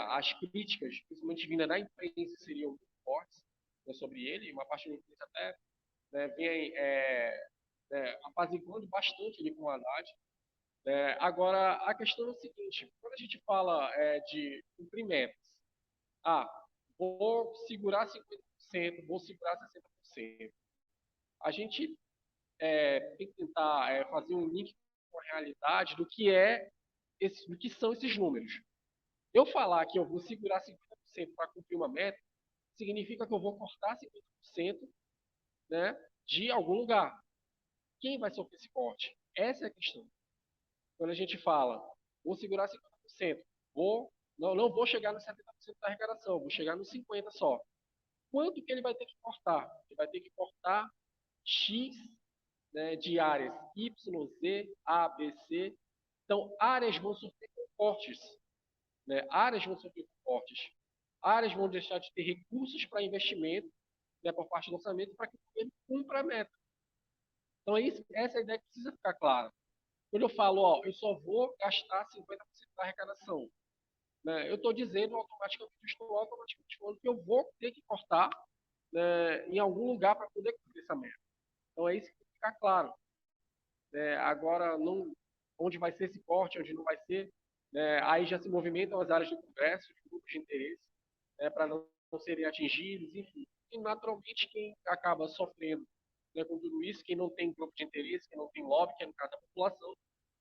as críticas, principalmente vindas da imprensa, seriam muito fortes, né, sobre ele, e uma parte da imprensa até, né, vem apaziguando bastante ali com o Haddad. Agora, a questão é o seguinte, quando a gente fala de cumprir metas, vou segurar 50%, vou segurar 60%, a gente tem que tentar fazer um link com a realidade do que do que são esses números. Eu falar que eu vou segurar 50% para cumprir uma meta, significa que eu vou cortar 50%, né, de algum lugar. Quem vai sofrer esse corte? Essa é a questão. Quando a gente fala, vou segurar 50%, não vou chegar nos 70% da arrecadação, vou chegar nos 50% só. Quanto que ele vai ter que cortar? Ele vai ter que cortar X, né, de áreas Y, Z, A, B, C. Então, áreas vão sofrer com cortes. Áreas vão sofrer com cortes. Áreas vão deixar de ter recursos para investimento, né, por parte do orçamento para que o governo cumpra a meta. Então, essa é a ideia que precisa ficar clara. Quando eu falo, eu só vou gastar 50% da arrecadação, né, eu estou dizendo automaticamente falando que eu vou ter que cortar, né, em algum lugar para poder cumprir essa meta. Então, é isso que tem que ficar claro. Agora, onde vai ser esse corte, onde não vai ser, aí já se movimentam as áreas do Congresso, os grupos de interesse, para não serem atingidos, enfim. E, naturalmente, quem acaba sofrendo, né, com tudo isso, quem não tem grupo de interesse, quem não tem lobby, que é no caso da população,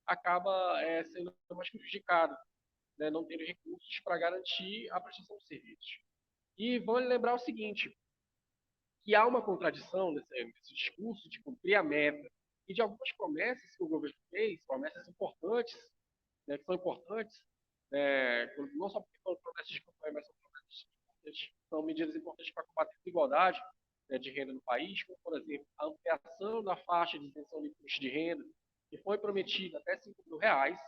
acaba sendo mais prejudicado, né, não tendo recursos para garantir a prestação de serviços. E vamos lembrar o seguinte, que há uma contradição nesse discurso de cumprir a meta e de algumas promessas que o governo fez, promessas importantes, né, que são importantes, não só porque são promessas de campanha, mas são promessas importantes, são medidas importantes para combater a desigualdade, né, de renda no país, como, por exemplo, a ampliação da faixa de isenção de imposto de renda, que foi prometida até R$ 5.000,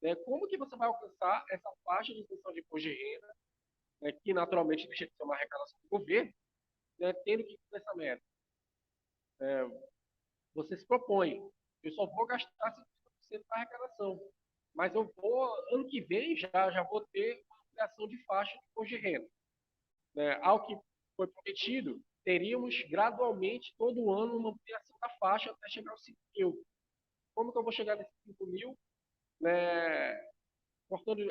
né, como que você vai alcançar essa faixa de isenção de imposto de renda, né, que naturalmente deixa de ser uma arrecadação do governo, né, tendo que cumprir essa meta? Você se propõe, eu só vou gastar 50% da arrecadação, mas eu vou, ano que vem, já vou ter uma ampliação de faixa de imposto de renda. Ao que foi prometido, teríamos gradualmente, todo ano, uma ampliação da faixa até chegar aos 5.000. Como que eu vou chegar nesses 5.000 né, cortando,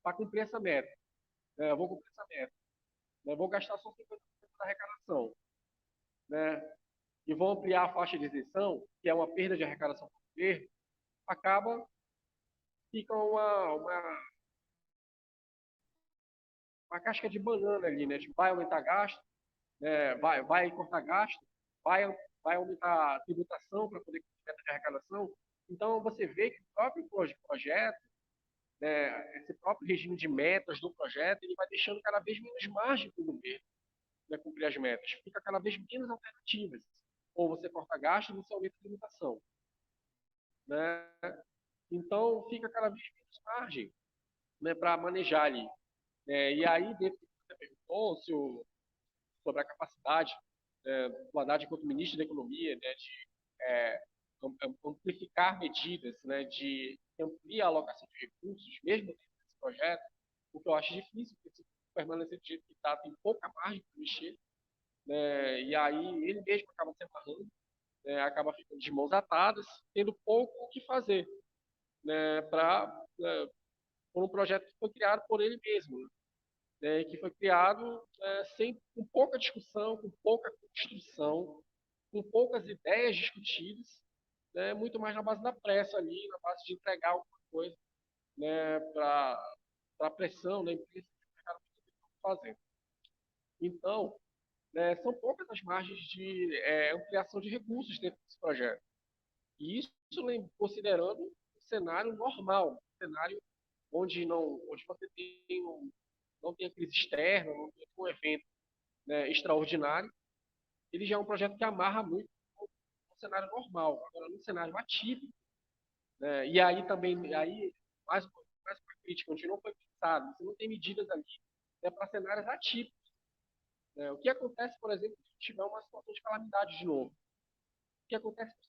para cumprir essa meta. Eu vou cumprir essa meta. Vou gastar só 50% da arrecadação. Né, e vão ampliar a faixa de isenção, que é uma perda de arrecadação para o governo, fica uma casca de banana ali, né? Tipo, vai aumentar gasto, vai cortar gasto, vai aumentar a tributação para poder cumprir a meta de arrecadação. Então, você vê que o próprio projeto, né, esse próprio regime de metas do projeto, ele vai deixando cada vez menos margem para o governo, né, cumprir as metas. Fica cada vez menos alternativas. Ou você corta gasto ou você aumenta a tributação. Né? Então, fica cada vez menos margem, né, para manejar ali. E aí, dentro do que você perguntou sobre a capacidade do Haddad enquanto ministro da Economia, né, de amplificar medidas, né, de ampliar a alocação de recursos, mesmo dentro desse projeto, o que eu acho difícil, porque se permanecer do jeito que está, tem pouca margem para mexer, né, e aí ele mesmo acaba se amarrando, acaba ficando de mãos atadas, tendo pouco o que fazer, né, por um projeto que foi criado por ele mesmo, né, que foi criado com pouca discussão, com pouca construção, com poucas ideias discutidas, né, muito mais na base da pressa ali, na base de entregar alguma coisa, né, para a pressão, né, imprensa que os caras estão fazendo. Então, né, são poucas as margens de ampliação de recursos dentro desse projeto. E isso considerando um cenário normal, um cenário onde você não tem crise externa, não tem um evento, né, extraordinário. Ele já é um projeto que amarra muito no cenário normal. Agora, no cenário atípico, né, e aí também, mais uma crítica, onde não foi pensado, você não tem medidas ali, né, para cenários atípicos. Né? O que acontece, por exemplo, se tiver uma situação de calamidade de novo? O que acontece com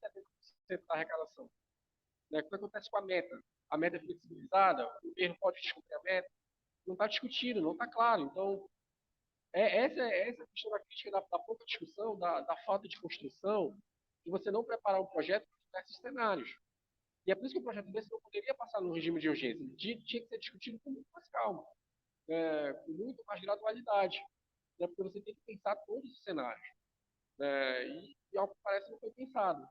70% da arrecadação? Né? O que acontece com a meta? A meta é flexibilizada? O governo pode discutir a meta? Não está discutido, não está claro. Então, essa questão da crítica da pouca discussão, da falta de construção, de você não preparar um projeto para esses cenários. E é por isso que o projeto desse não poderia passar no regime de urgência. Ele tinha que ser discutido com muito mais calma, com muito mais gradualidade, né, porque você tem que pensar todos os cenários. E ao que parece, não foi pensado.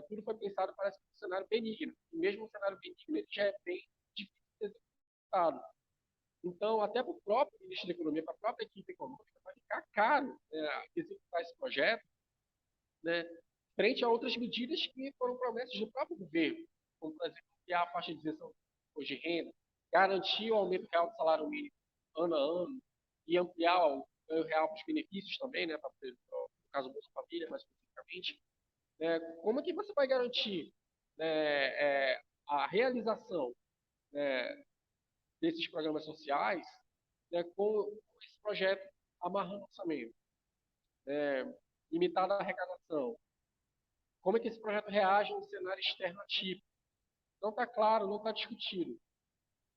Tudo foi pensado, parece que um cenário benigno. E mesmo um cenário benigno, ele já é bem difícil de ser executado. Então, até para o próprio ministro da Economia, para a própria equipe econômica, vai ficar caro executar esse projeto, né, frente a outras medidas que foram promessas do próprio governo, como, por exemplo, criar a faixa de isenção de renda, garantir o aumento real do salário mínimo ano a ano e ampliar o ganho real para os benefícios também, né, no caso do Bolsa Família, mais especificamente. Como é que você vai garantir a realização desses programas sociais, né, com esse projeto amarrando o orçamento, limitado à arrecadação? Como é que esse projeto reage a um cenário externo atípico? Não está claro, não está discutido.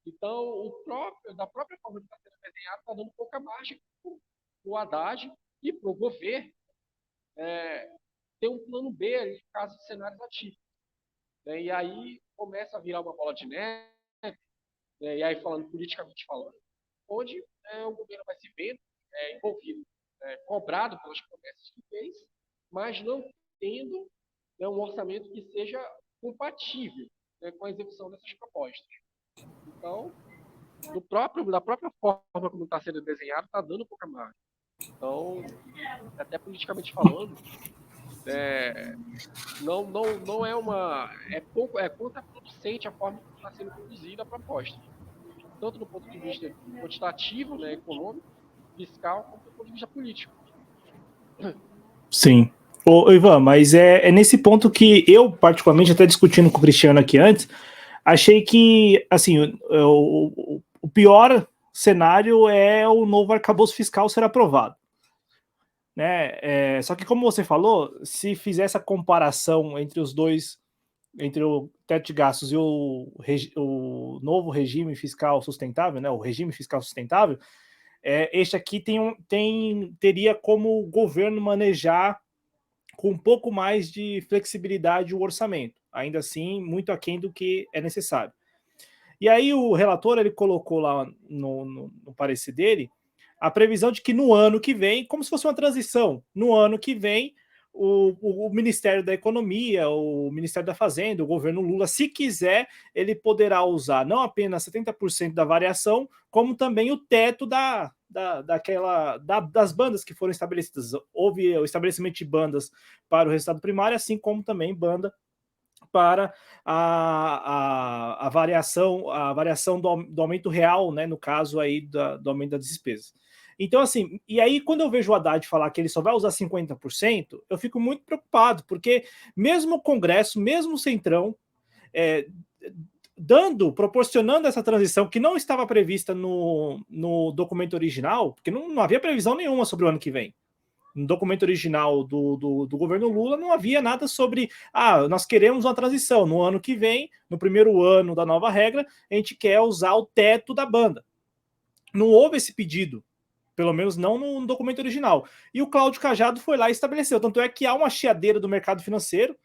Então, da própria forma que está sendo desenhado, está dando pouca margem para o Haddad e para o governo ter um plano B ali, caso de cenários atípicos. E aí começa a virar uma bola de neve, e aí falando politicamente falando, onde o governo vai se vendo envolvido, cobrado pelas promessas que fez, mas não tendo um orçamento que seja compatível com a execução dessas propostas. Então, da própria forma como está sendo desenhado, está dando pouca margem. Então, até politicamente falando, não é uma... É contraproducente a forma como está sendo conduzida a proposta. Tanto do ponto de vista quantitativo, né, econômico, fiscal, como do ponto de vista político. Sim. Ô, Ivan, mas é nesse ponto que eu, particularmente, até discutindo com o Cristiano aqui antes, achei que, assim, o pior cenário é o novo arcabouço fiscal ser aprovado. Né? Só que, como você falou, se fizer essa comparação entre os dois, entre o teto de gastos e o novo regime fiscal sustentável, né, o regime fiscal sustentável, este aqui teria como o governo manejar com um pouco mais de flexibilidade o orçamento. ainda assim muito aquém do que é necessário. E aí o relator ele colocou lá no parecer dele a previsão de que no ano que vem, como se fosse uma transição, no ano que vem o Ministério da Economia, o Ministério da Fazenda, o governo Lula, se quiser, ele poderá usar não apenas 70% da variação, como também o teto das bandas que foram estabelecidas. Houve o estabelecimento de bandas para o resultado primário, assim como também banda para a variação do aumento real, né, no caso aí do aumento das despesas. Então, assim, e aí quando eu vejo o Haddad falar que ele só vai usar 50%, eu fico muito preocupado, porque mesmo o Congresso, mesmo o Centrão, é, proporcionando essa transição que não estava prevista no documento original, porque não havia previsão nenhuma sobre o ano que vem. No documento original do governo Lula não havia nada sobre nós queremos uma transição. No ano que vem, no primeiro ano da nova regra, a gente quer usar o teto da banda. Não houve esse pedido, pelo menos não no documento original. E o Cláudio Cajado foi lá e estabeleceu. Tanto é que há uma chiadeira do mercado financeiro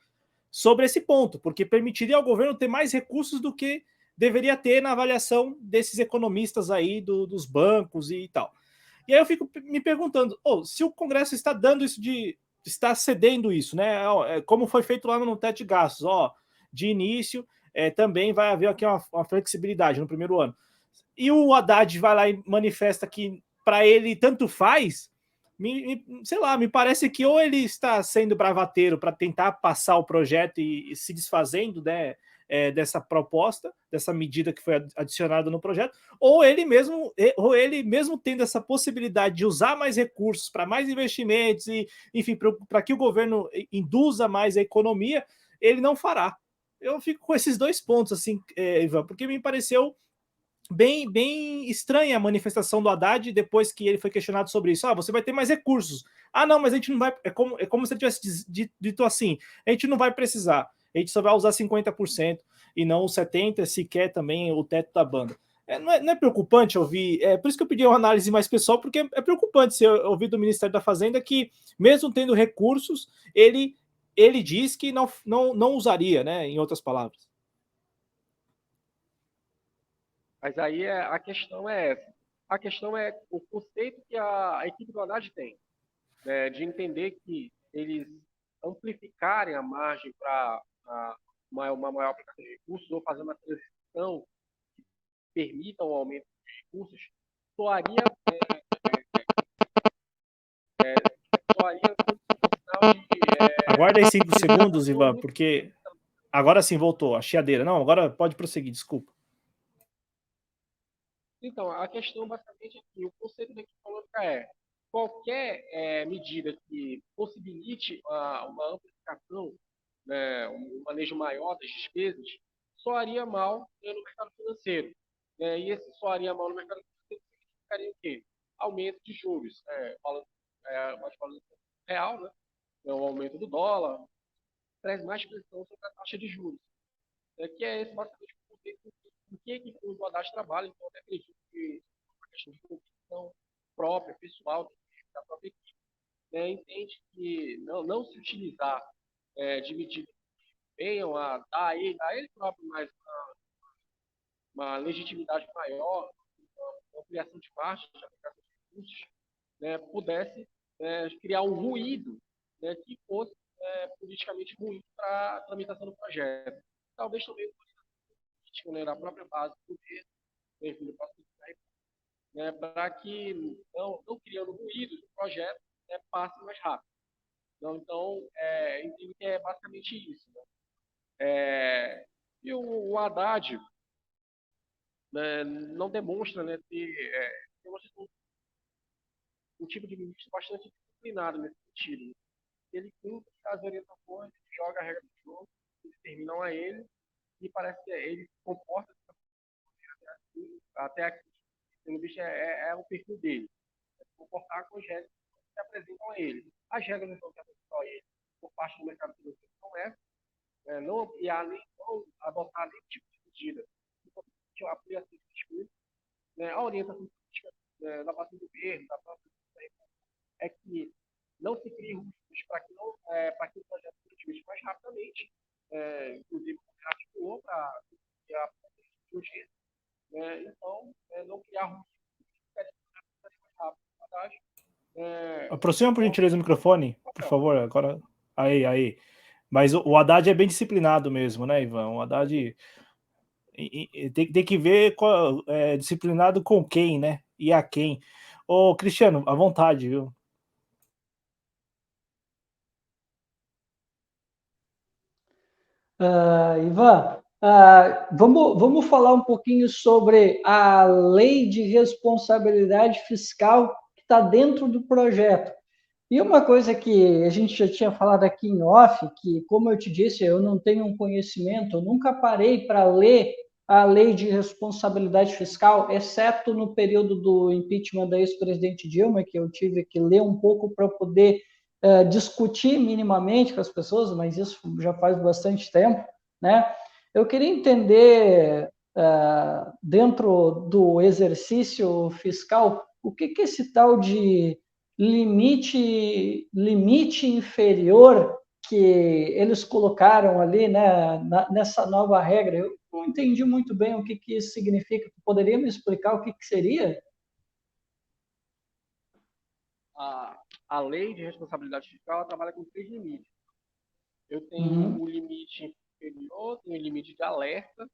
sobre esse ponto, porque permitiria ao governo ter mais recursos do que deveria ter na avaliação desses economistas aí dos bancos e tal. E aí eu fico me perguntando, se o Congresso está dando isso está cedendo isso, né? Como foi feito lá no teto de gastos, de início, também vai haver aqui uma flexibilidade no primeiro ano. E o Haddad vai lá e manifesta que para ele tanto faz, sei lá, me parece que ou ele está sendo bravateiro para tentar passar o projeto e se desfazendo, né, dessa proposta, dessa medida que foi adicionada no projeto, ou ele mesmo tendo essa possibilidade de usar mais recursos para mais investimentos e, enfim, para que o governo induza mais a economia, ele não fará. Eu fico com esses dois pontos, assim, Ivan, porque me pareceu bem estranha a manifestação do Haddad depois que ele foi questionado sobre isso. Você vai ter mais recursos. Não, mas a gente não vai. É como se ele tivesse dito assim: a gente não vai precisar, a gente só vai usar 50% e não os 70%, se quer também o teto da banda. Não é preocupante ouvir, por isso que eu pedi uma análise mais pessoal, porque é preocupante você ouvir do Ministério da Fazenda que, mesmo tendo recursos, ele diz que não usaria, né? Em outras palavras. Mas aí a questão é essa. A questão é o conceito que a equipe do Haddad tem, né, de entender que eles amplificarem a margem para uma maior aplicação de recursos ou fazer uma transição que permita um aumento de recursos, soaria, soaria como um sinal de... Aguarda aí 5 segundos, Ivan, porque agora sim voltou a chiadeira. Não, agora pode prosseguir, desculpa. Então, a questão basicamente é que o conceito da equipe econômica é qualquer medida que possibilite uma amplificação, né, um manejo maior das despesas, soaria mal no mercado financeiro. Né? E esse soaria mal no mercado financeiro significaria o quê? Aumento de juros. Nós falamos real, né? O aumento do dólar, traz mais pressão sobre a taxa de juros. Que é esse basicamente o conceito do que o Haddad trabalha. Então, eu acredito que uma questão de convicção própria, pessoal, da própria equipe, né, entende que não se utilizar de medidas que venham a dar a ele próprio mais uma legitimidade maior, uma ampliação de margem, de aplicação de recursos, né, pudesse criar um ruído, né, que fosse politicamente ruim para a tramitação do projeto. Talvez também política, né, da própria base do governo, né, para que, não criando ruídos no projeto, né, passe mais rápido. Então, entendo que é basicamente isso. Né? E o Haddad, né, não demonstra, né, ter um tipo de ministro bastante disciplinado nesse sentido. Né? Ele cumpre as orientações, ele joga a regra do jogo, eles terminam a ele, e parece que ele se comporta até aqui, pelo visto, é o perfil dele. É se comportar com as regras que se apresentam a ele. As regras então, que apresentam a ele por parte do mercado financeiro são essas, não ampliar nem não adotar nenhum tipo de medida que ampliação de discurso, né? A orientação política da parte do governo, da própria é que não se crie riscos para que o projeto seja mais rapidamente, inclusive a urgência, né? Então, não criar ruído, Aproxima, por gentileza, o microfone, por favor. Agora, aí. Mas o Haddad é bem disciplinado mesmo, né, Ivan? O Haddad tem que ver disciplinado com quem, né? E a quem. Ô, Cristiano, à vontade, viu? Ivan, vamos falar um pouquinho sobre a lei de responsabilidade fiscal que está dentro do projeto. E uma coisa que a gente já tinha falado aqui em off, que, como eu te disse, eu não tenho um conhecimento, eu nunca parei para ler a lei de responsabilidade fiscal, exceto no período do impeachment da ex-presidente Dilma, que eu tive que ler um pouco para poder discutir minimamente com as pessoas, mas isso já faz bastante tempo, né? Eu queria entender, dentro do exercício fiscal, o que é esse tal de limite inferior que eles colocaram ali, né, nessa nova regra. Eu não entendi muito bem o que isso significa. Tu poderia me explicar o que seria? A lei de responsabilidade fiscal trabalha com 3 limites. Eu tenho o limite inferior, tenho o limite de alerta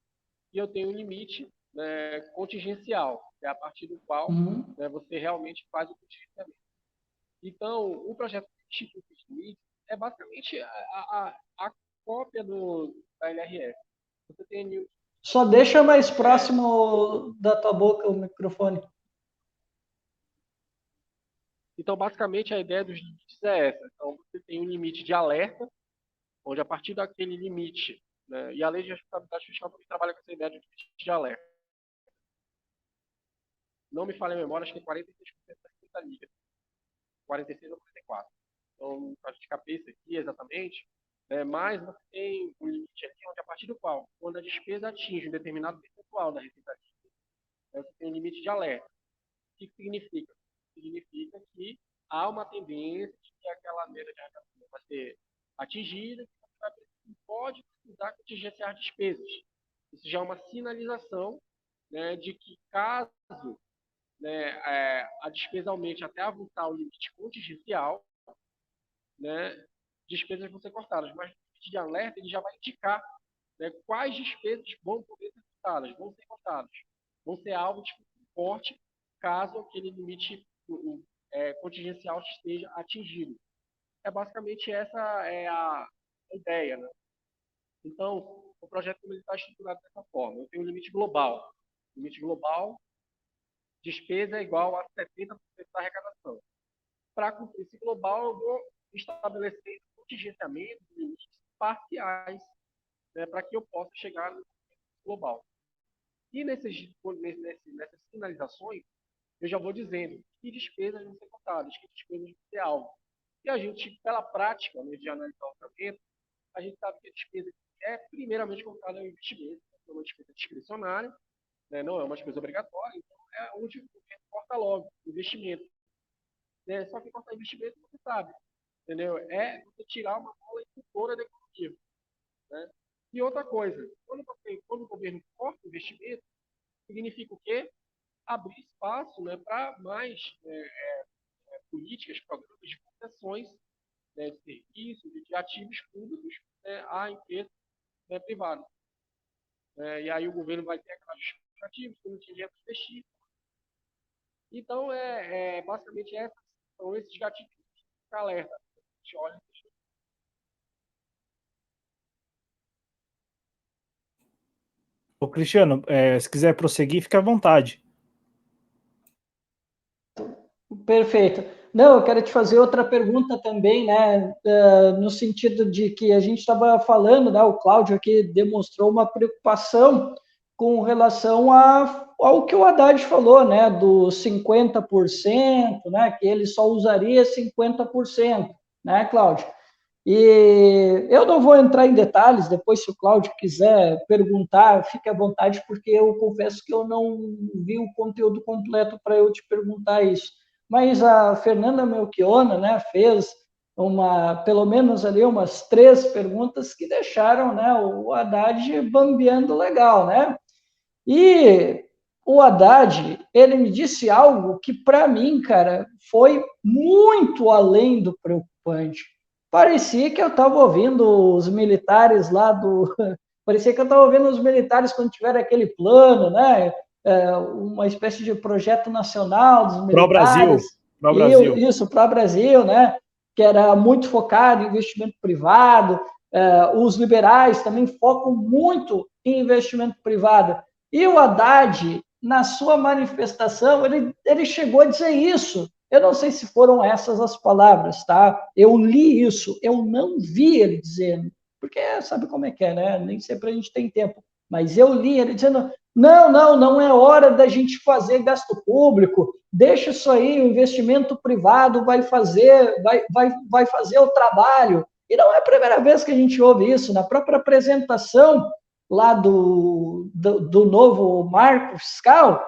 e eu tenho o limite, né, contingencial, que é a partir do qual né, você realmente faz o contingenciamento. Então, o projeto de instituto de limites é basicamente a cópia da LRF. Você tem Só deixa mais próximo da tua boca o microfone. Então, basicamente, a ideia dos limites é essa. Então, você tem um limite de alerta, onde a partir daquele limite, né, e a lei de responsabilidade fiscal também trabalha com essa ideia de limite de alerta. Não me falha a memória, acho que é 46% da receita líquida. 46 ou 44. Então, para de cabeça aqui exatamente, mas você tem um limite aqui, onde a partir do qual, quando a despesa atinge um determinado percentual da receita líquida, você tem um limite de alerta. O que significa? Significa que há uma tendência de que aquela meta de arrecadação vai ser atingida, que você pode precisar contingenciar despesas. Isso já é uma sinalização, né, de que caso, né, a despesa aumente até avançar o limite contingencial, né, despesas vão ser cortadas. Mas o limite de alerta ele já vai indicar, né, quais despesas vão poder ser cortadas, vão ser cortadas, vão ser alvo de corte caso aquele limite contingencial esteja atingido. Basicamente essa é a ideia, né? Então, o projeto como ele está estruturado dessa forma. Eu tenho um limite global. Limite global, despesa é igual a 70% da arrecadação. Para cumprir esse global, eu vou estabelecer contingenciamento de limites parciais, né, para que eu possa chegar no global. E nessas sinalizações, eu já vou dizendo que despesas vão ser cortadas, que despesas vão ser alvo. E a gente, pela prática, né, de analisar o orçamento, a gente sabe que a despesa é primeiramente cortada no investimento, é uma despesa discricionária, né, não é uma despesa obrigatória, então é onde o governo corta logo, investimento. Né? Só que cortar investimento, você sabe, entendeu? É você tirar uma bola indutora da economia. Né? E outra coisa, quando o governo corta o investimento, significa o quê? Abrir espaço, né, para mais políticas, programas de concessões, né, de serviços e de ativos públicos, né, a empresas, né, privadas. E aí o governo vai ter aquelas justificativas que não tinha dinheiro para investir. Então, basicamente, são esses gatilhos de alerta. A gente olha. Ô, Cristiano, se quiser prosseguir, fique à vontade. Perfeito. Não, eu quero te fazer outra pergunta também, né? No sentido de que a gente estava falando, né? O Cláudio aqui demonstrou uma preocupação com relação ao que o Haddad falou, né? Dos 50%, né? Que ele só usaria 50%, né, Cláudio? E eu não vou entrar em detalhes, depois, se o Cláudio quiser perguntar, fique à vontade, porque eu confesso que eu não vi o conteúdo completo para eu te perguntar isso. Mas a Fernanda Melchiona, né, fez pelo menos ali umas 3 perguntas que deixaram, né, o Haddad bambeando legal, né? E o Haddad, ele me disse algo que, para mim, cara, foi muito além do preocupante. Parecia que eu estava ouvindo os militares lá do. Parecia que eu estava ouvindo os militares quando tiveram aquele plano, né? Uma espécie de projeto nacional dos Pro militares. Brasil, pro E Brasil. isso, para o Brasil, né? Que era muito focado em investimento privado. Os liberais também focam muito em investimento privado. E o Haddad, na sua manifestação, ele chegou a dizer isso. Eu não sei se foram essas as palavras, tá? Eu li isso, eu não vi ele dizendo, porque sabe como é que é, né? Nem sempre a gente tem tempo. Mas eu li ele dizendo: não é hora da gente fazer gasto público, deixa isso aí, o investimento privado vai fazer o trabalho. E não é a primeira vez que a gente ouve isso. Na própria apresentação lá do novo marco fiscal,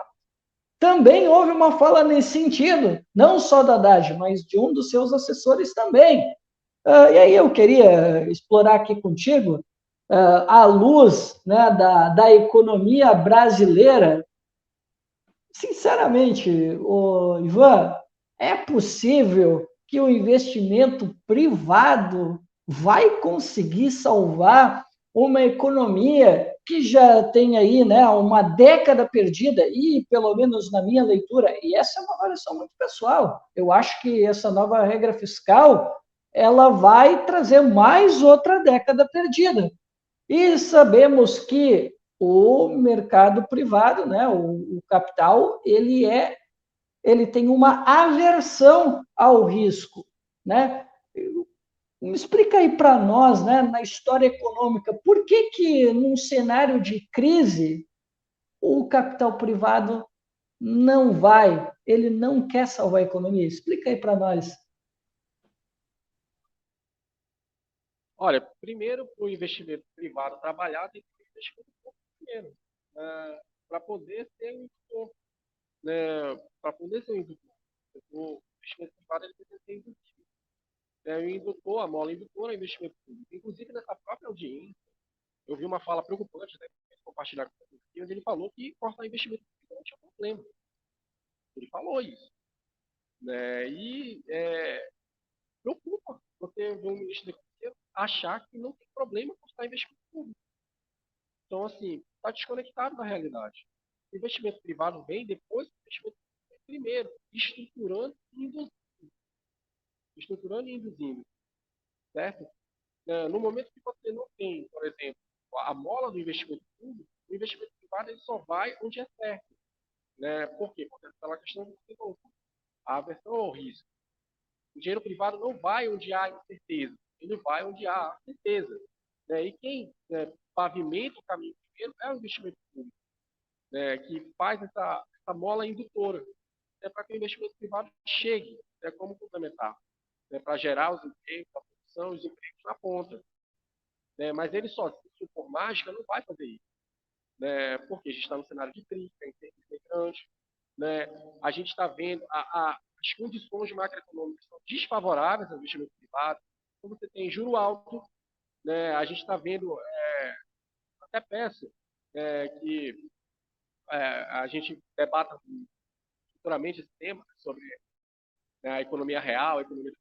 também houve uma fala nesse sentido, não só da Haddad, mas de um dos seus assessores também. E aí eu queria explorar aqui contigo, à luz, né, da economia brasileira. Sinceramente, Ivan, é possível que o investimento privado vai conseguir salvar uma economia que já tem aí, né, uma década perdida? E, pelo menos na minha leitura, e essa é uma avaliação muito pessoal, eu acho que essa nova regra fiscal ela vai trazer mais outra década perdida. E sabemos que o mercado privado, né, o capital, ele tem uma aversão ao risco, né? Me explica aí para nós, né, na história econômica, por que num cenário de crise o capital privado não vai, ele não quer salvar a economia? Explica aí para nós. Olha, primeiro, para o investimento privado trabalhar, tem que ter investimento público primeiro, para poder ser um indutor, né? Para poder ser um indutor. O investimento privado ele precisa ser indutor. O indutor, a mola indutora, é investimento público. Inclusive, nessa própria audiência, eu vi uma fala preocupante, né, que eu compartilhar com você, onde ele falou que cortar investimento público não tinha problema. Ele falou isso. Né? E preocupa você ver um ministro da Economia achar que não tem problema cortar investimento público. Então, assim, está desconectado da realidade. O investimento privado vem depois do investimento público primeiro, estruturando e induzindo, certo? No momento que você não tem, por exemplo, a mola do investimento público, o investimento privado ele só vai onde é certo. Né? Por quê? Porque aquela questão do a aversão ao risco. O dinheiro privado não vai onde há incerteza, ele vai onde há certeza. Né? E quem pavimenta o caminho primeiro é o investimento público, né? Que faz essa mola indutora, para que o investimento privado chegue como complementar, para gerar os empregos, a produção, os empregos na ponta. Mas ele sozinho, por mágica, não vai fazer isso. Porque a gente está no cenário de crise, é grande, né? A gente está vendo as condições macroeconômicas são desfavoráveis ao investimento privado. Então, você tem juro alto, né? A gente está vendo, até peço que a gente debata futuramente esse tema sobre a economia real, a economia do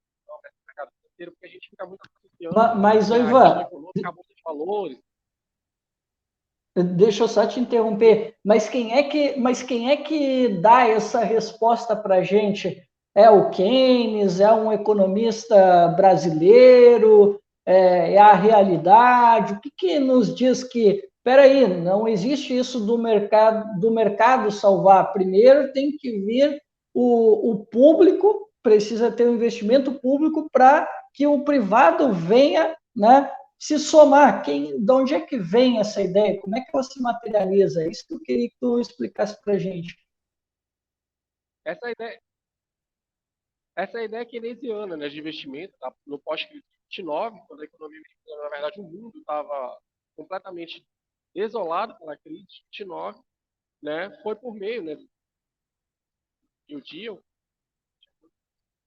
mercado financeiro, porque a gente fica muito associando Mas, a questão Ivan, econômica à bolsa de valores. deixa eu só te interromper, mas quem é que dá essa resposta para a gente? É o Keynes? É um economista brasileiro? É a realidade? O que nos diz que, peraí, não existe isso do mercado salvar? Primeiro tem que vir o público, precisa ter um investimento público para que o privado venha, né, se somar. De onde é que vem essa ideia? Como é que ela se materializa? Isso que eu queria que tu explicasse para a gente. Essa ideia, essa ideia keynesiana, né, de investimento, tá? No pós-crise de 29, quando a economia americana, na verdade, o mundo estava completamente desolado pela crise de 29, né, foi por meio, né, do Deal,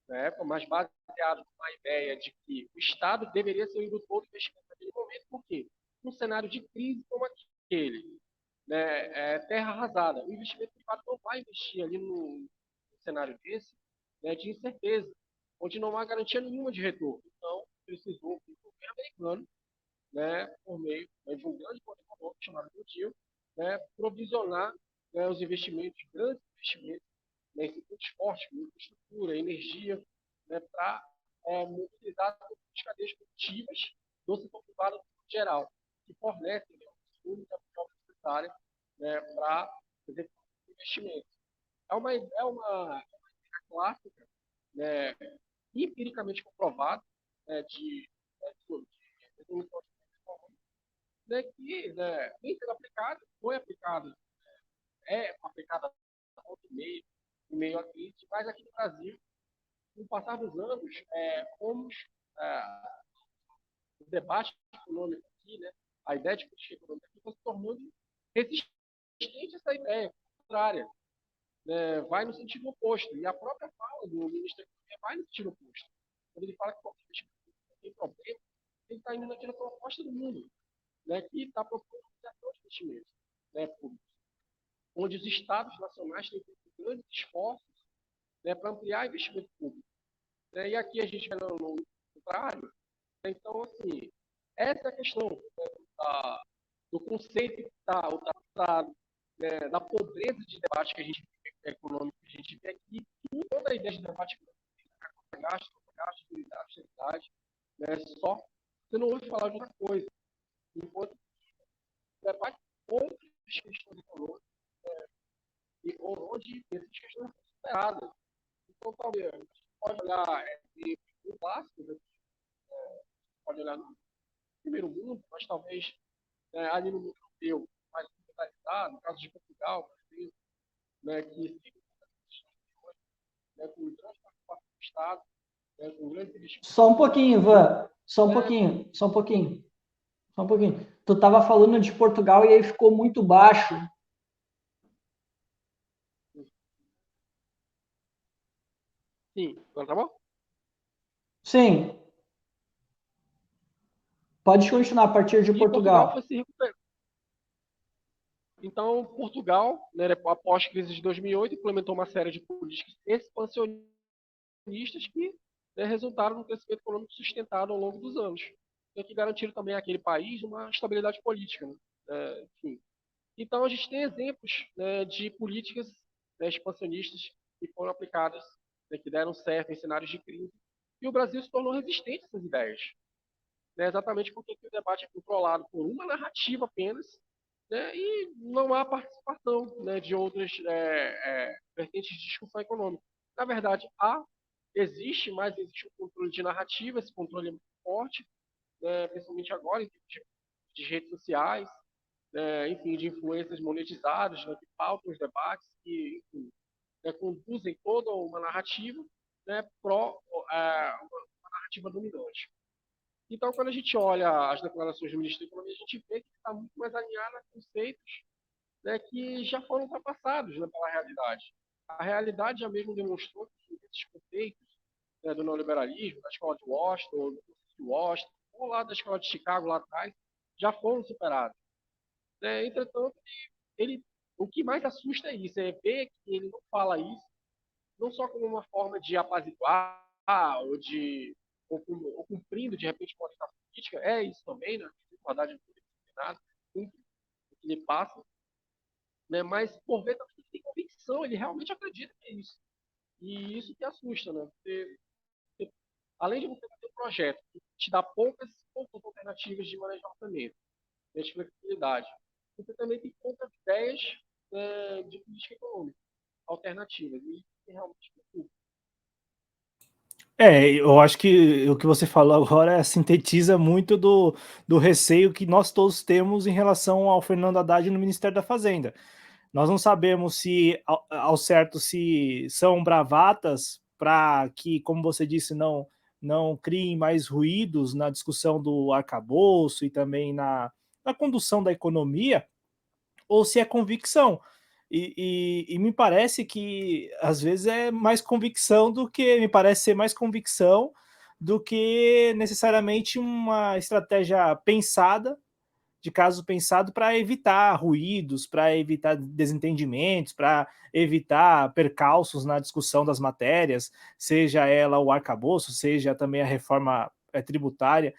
na época, mas baseado na ideia de que o Estado deveria ser o indutor do investimento naquele momento, por quê? Num cenário de crise como aquele, né, terra arrasada, o investimento privado não vai investir ali num cenário desse, né, de incerteza, onde não há garantia nenhuma de retorno. Então, precisou do governo americano, né, por meio, né, de um grande poder econômico chamado New Deal, né, provisionar, né, os investimentos, grandes investimentos, né, em setores fortes, como infraestrutura, energia, né, para mobilizar as cadeias produtivas do setor privado em geral, que fornecem, né, a única necessária, né, para fazer investimento. É uma clássica, né, empiricamente comprovada, né, de resolução de, né, que, né, tem sido aplicada, foi aplicada, é aplicada em meio à crise, mas aqui no Brasil, com o passar dos anos, fomos, o debate econômico aqui, né, a ideia de política econômica aqui foi se tornando resistente a essa ideia contrária, né, vai no sentido oposto. E a própria fala do ministro da Economia vai no sentido oposto. Quando ele fala que qualquer tem problema, ele está indo na direção oposta do mundo, né, que está propondo ampliação de investimentos, né, públicos, onde os estados nacionais têm feito grandes esforços, né, para ampliar investimento público. Né, e aqui a gente vai no contrário. Né, então, assim, essa é a questão, né, do conceito da pobreza de debate que a gente econômico que a gente vê aqui, e toda a ideia de debate gasto, austeridade, né, só você não ouve falar de outra coisa. Enquanto debate outras questões econômicas, e onde essas questões são superadas. Então, talvez, a gente pode olhar no clássico, né, pode olhar no primeiro mundo, mas talvez ali no mundo europeu, mais centralizado, no caso de Portugal, por exemplo, né, que né, com grande participação do Estado, né, com grandes investimentos. Só um pouquinho, Ivan. Só um pouquinho. Só um pouquinho. Só um pouquinho. Tu estava falando de Portugal e aí ficou muito baixo. Sim, agora tá bom? Sim. Pode continuar a partir de E Portugal foi Portugal. se recuperar. Então, Portugal, né, após a crise de 2008, implementou uma série de políticas expansionistas que, né, resultaram num crescimento econômico sustentado ao longo dos anos, e que garantiram também àquele país uma estabilidade política. Né? Enfim. Então, a gente tem exemplos, né, de políticas, né, expansionistas que foram aplicadas, né, que deram certo em cenários de crise, e o Brasil se tornou resistente a essas ideias. Né, exatamente porque o debate é controlado por uma narrativa apenas, né, e não há participação, né, de outras vertentes de discussão econômica. Na verdade, existe, mas existe um controle de narrativa, esse controle é muito forte, né, principalmente agora, em termos de redes sociais, enfim, de influências monetizadas, né, que pautam os debates, que, enfim, né, conduzem toda uma narrativa, né, uma narrativa dominante. Então, quando a gente olha as declarações do ministro da Economia, a gente vê que está muito mais alinhado a conceitos, né, que já foram ultrapassados, né, pela realidade. A realidade já mesmo demonstrou que esses conceitos, né, do neoliberalismo, da escola de Washington, ou lá da escola de Chicago, lá atrás, já foram superados. Né? Entretanto, o que mais assusta é isso, é ver que ele não fala isso, não só como uma forma de apaziguar ou cumprindo, de repente, uma orientação política, é isso também, né? Na verdade, nada, cumpre o que ele passa, né? Mas, por ver, também ele tem convicção, ele realmente acredita que é isso. E isso que assusta, né? Além de você ter um projeto que te dá poucas alternativas de manejo de orçamento, de flexibilidade, você também tem poucas ideias de política econômica alternativas. E isso que realmente preocupa. Eu acho que o que você falou agora sintetiza muito do receio que nós todos temos em relação ao Fernando Haddad no Ministério da Fazenda. Nós não sabemos se ao certo se são bravatas para que, como você disse, não criem mais ruídos na discussão do arcabouço e também na condução da economia, ou se é convicção. E me parece que, às vezes, me parece ser mais convicção do que necessariamente uma estratégia pensada, de caso pensado, para evitar ruídos, para evitar desentendimentos, para evitar percalços na discussão das matérias, seja ela o arcabouço, seja também a reforma tributária.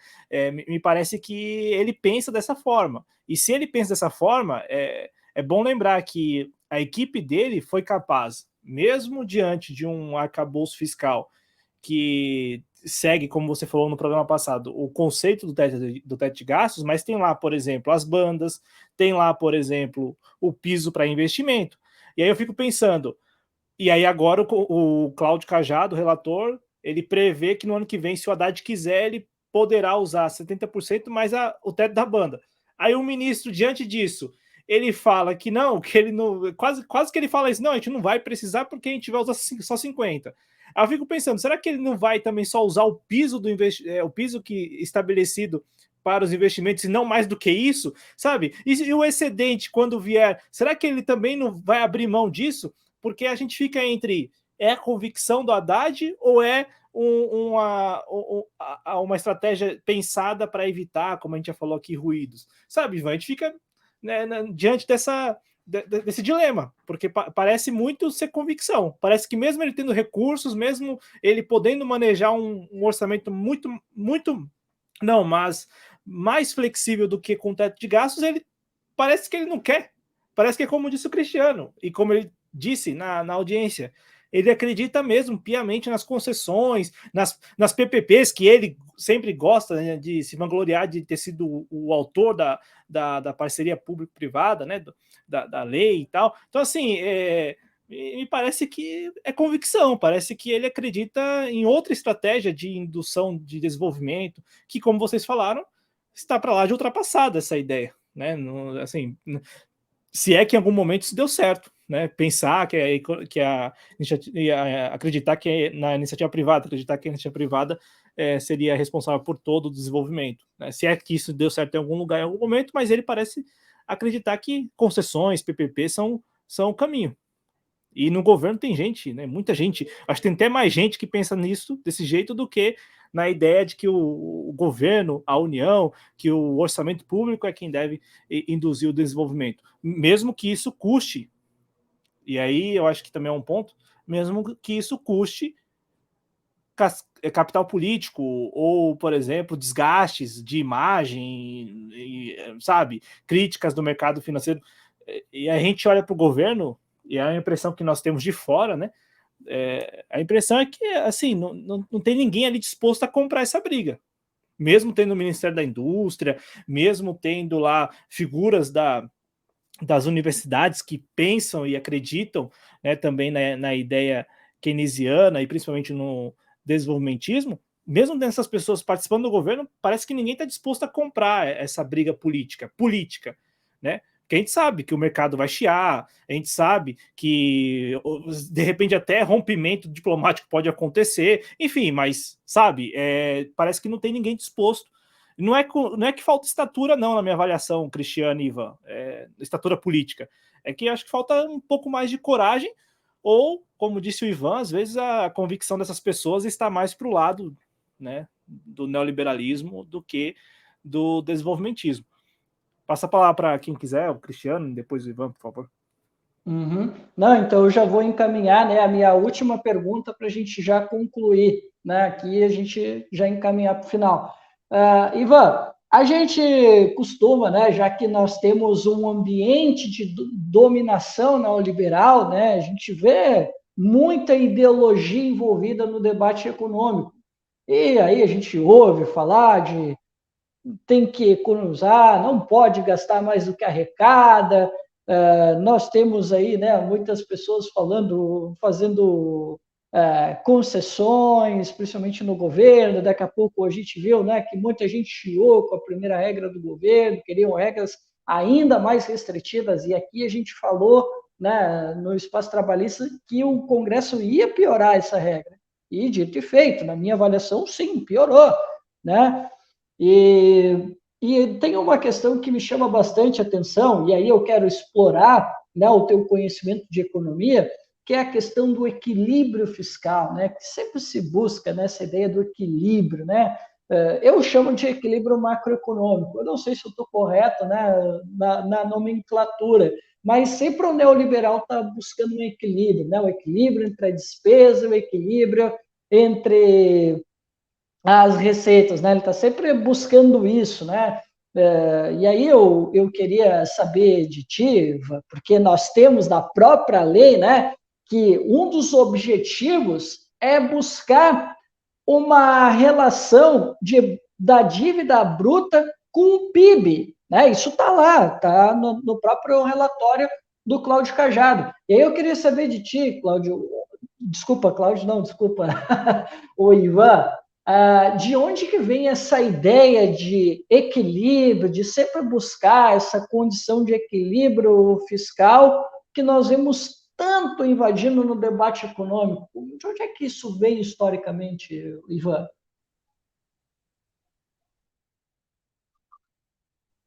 Me parece que ele pensa dessa forma. E se ele pensa dessa forma, é bom lembrar que a equipe dele foi capaz, mesmo diante de um arcabouço fiscal que segue, como você falou no programa passado, o conceito do teto de gastos, mas tem lá, por exemplo, as bandas, tem lá, por exemplo, o piso para investimento. E aí eu fico pensando, e aí agora o Cláudio Cajado, o relator, ele prevê que no ano que vem, se o Haddad quiser, ele poderá usar 70% mais o teto da banda. Aí o ministro, diante disso, ele fala que não, que ele não. Quase que ele fala isso, não, a gente não vai precisar porque a gente vai usar só 50%. Aí eu fico pensando, será que ele não vai também só usar o piso o piso que estabelecido para os investimentos e não mais do que isso, sabe? E o excedente, quando vier, será que ele também não vai abrir mão disso? Porque a gente fica entre a convicção do Haddad ou uma estratégia pensada para evitar, como a gente já falou aqui, ruídos. Sabe, Ivan? A gente fica, né, diante desse dilema, porque parece muito ser convicção. Parece que mesmo ele tendo recursos, mesmo ele podendo manejar um orçamento mas mais flexível do que com teto de gastos, ele parece que ele não quer. Parece que é como disse o Cristiano, e como ele disse na audiência, ele acredita mesmo piamente nas concessões, nas PPPs, que ele sempre gosta, né, de se vangloriar de ter sido o autor da parceria público-privada, né, da lei e tal. Então, assim, me parece que é convicção, parece que ele acredita em outra estratégia de indução de desenvolvimento, que, como vocês falaram, está para lá de ultrapassada essa ideia, né? Assim, se é que em algum momento isso deu certo, né? Pensar acreditar que na iniciativa privada, acreditar que a iniciativa privada seria responsável por todo o desenvolvimento, né? Se é que isso deu certo em algum lugar, em algum momento, mas ele parece acreditar que concessões, PPP são o caminho. E no governo tem gente, né? Muita gente. Acho que tem até mais gente que pensa nisso desse jeito do que na ideia de que o governo, a União, que o orçamento público é quem deve induzir o desenvolvimento. Mesmo que isso custe, e aí eu acho que também é um ponto, mesmo que isso custe capital político ou, por exemplo, desgastes de imagem, sabe, críticas do mercado financeiro. E a gente olha para o governo, e é a impressão que nós temos de fora, né? A impressão é que, assim, não tem ninguém ali disposto a comprar essa briga. Mesmo tendo o Ministério da Indústria, mesmo tendo lá figuras das universidades que pensam e acreditam, né, também na ideia keynesiana e principalmente no desenvolvimentismo, mesmo dessas pessoas participando do governo, parece que ninguém está disposto a comprar essa briga política, né? Porque a gente sabe que o mercado vai chiar, a gente sabe que, de repente, até rompimento diplomático pode acontecer, enfim, mas, sabe, parece que não tem ninguém disposto. Não é que falta estatura, não, na minha avaliação, Cristiano e Ivan, estatura política. É que acho que falta um pouco mais de coragem, ou, como disse o Ivan, às vezes a convicção dessas pessoas está mais para o lado, né, do neoliberalismo do que do desenvolvimentismo. Passa a palavra para quem quiser, o Cristiano, depois o Ivan, por favor. Uhum. Não, então eu já vou encaminhar, né, a minha última pergunta para a gente já concluir, né, aqui a gente já encaminhar para o final. Ivan, a gente costuma, né, já que nós temos um ambiente de dominação neoliberal, né, a gente vê muita ideologia envolvida no debate econômico. E aí a gente ouve falar de tem que economizar, não pode gastar mais do que arrecada. Nós temos aí, né, muitas pessoas fazendo concessões, principalmente no governo. Daqui a pouco a gente viu, né, que muita gente chiou com a primeira regra do governo, queriam regras ainda mais restritivas, e aqui a gente falou, né, no espaço trabalhista que o Congresso ia piorar essa regra. E dito e feito, na minha avaliação, sim, piorou, né? E tem uma questão que me chama bastante atenção, e aí eu quero explorar, né, o teu conhecimento de economia, que é a questão do equilíbrio fiscal, né, que sempre se busca nessa ideia do equilíbrio, né? Eu chamo de equilíbrio macroeconômico. Eu não sei se eu estou correto, né, na nomenclatura, mas sempre o neoliberal está buscando um equilíbrio, né? O equilíbrio entre a despesa, o equilíbrio entre as receitas, né? Ele está sempre buscando isso, né? E aí eu queria saber de ti, Iva, porque nós temos na própria lei, né, que um dos objetivos é buscar uma relação da dívida bruta com o PIB, né? Isso está lá, está no próprio relatório do Cláudio Cajado. E aí eu queria saber de ti, Cláudio, desculpa, Cláudio, não, desculpa, o Ivan, de onde que vem essa ideia de equilíbrio, de sempre buscar essa condição de equilíbrio fiscal que nós vemos tanto invadindo no debate econômico? De onde é que isso vem historicamente, Ivan?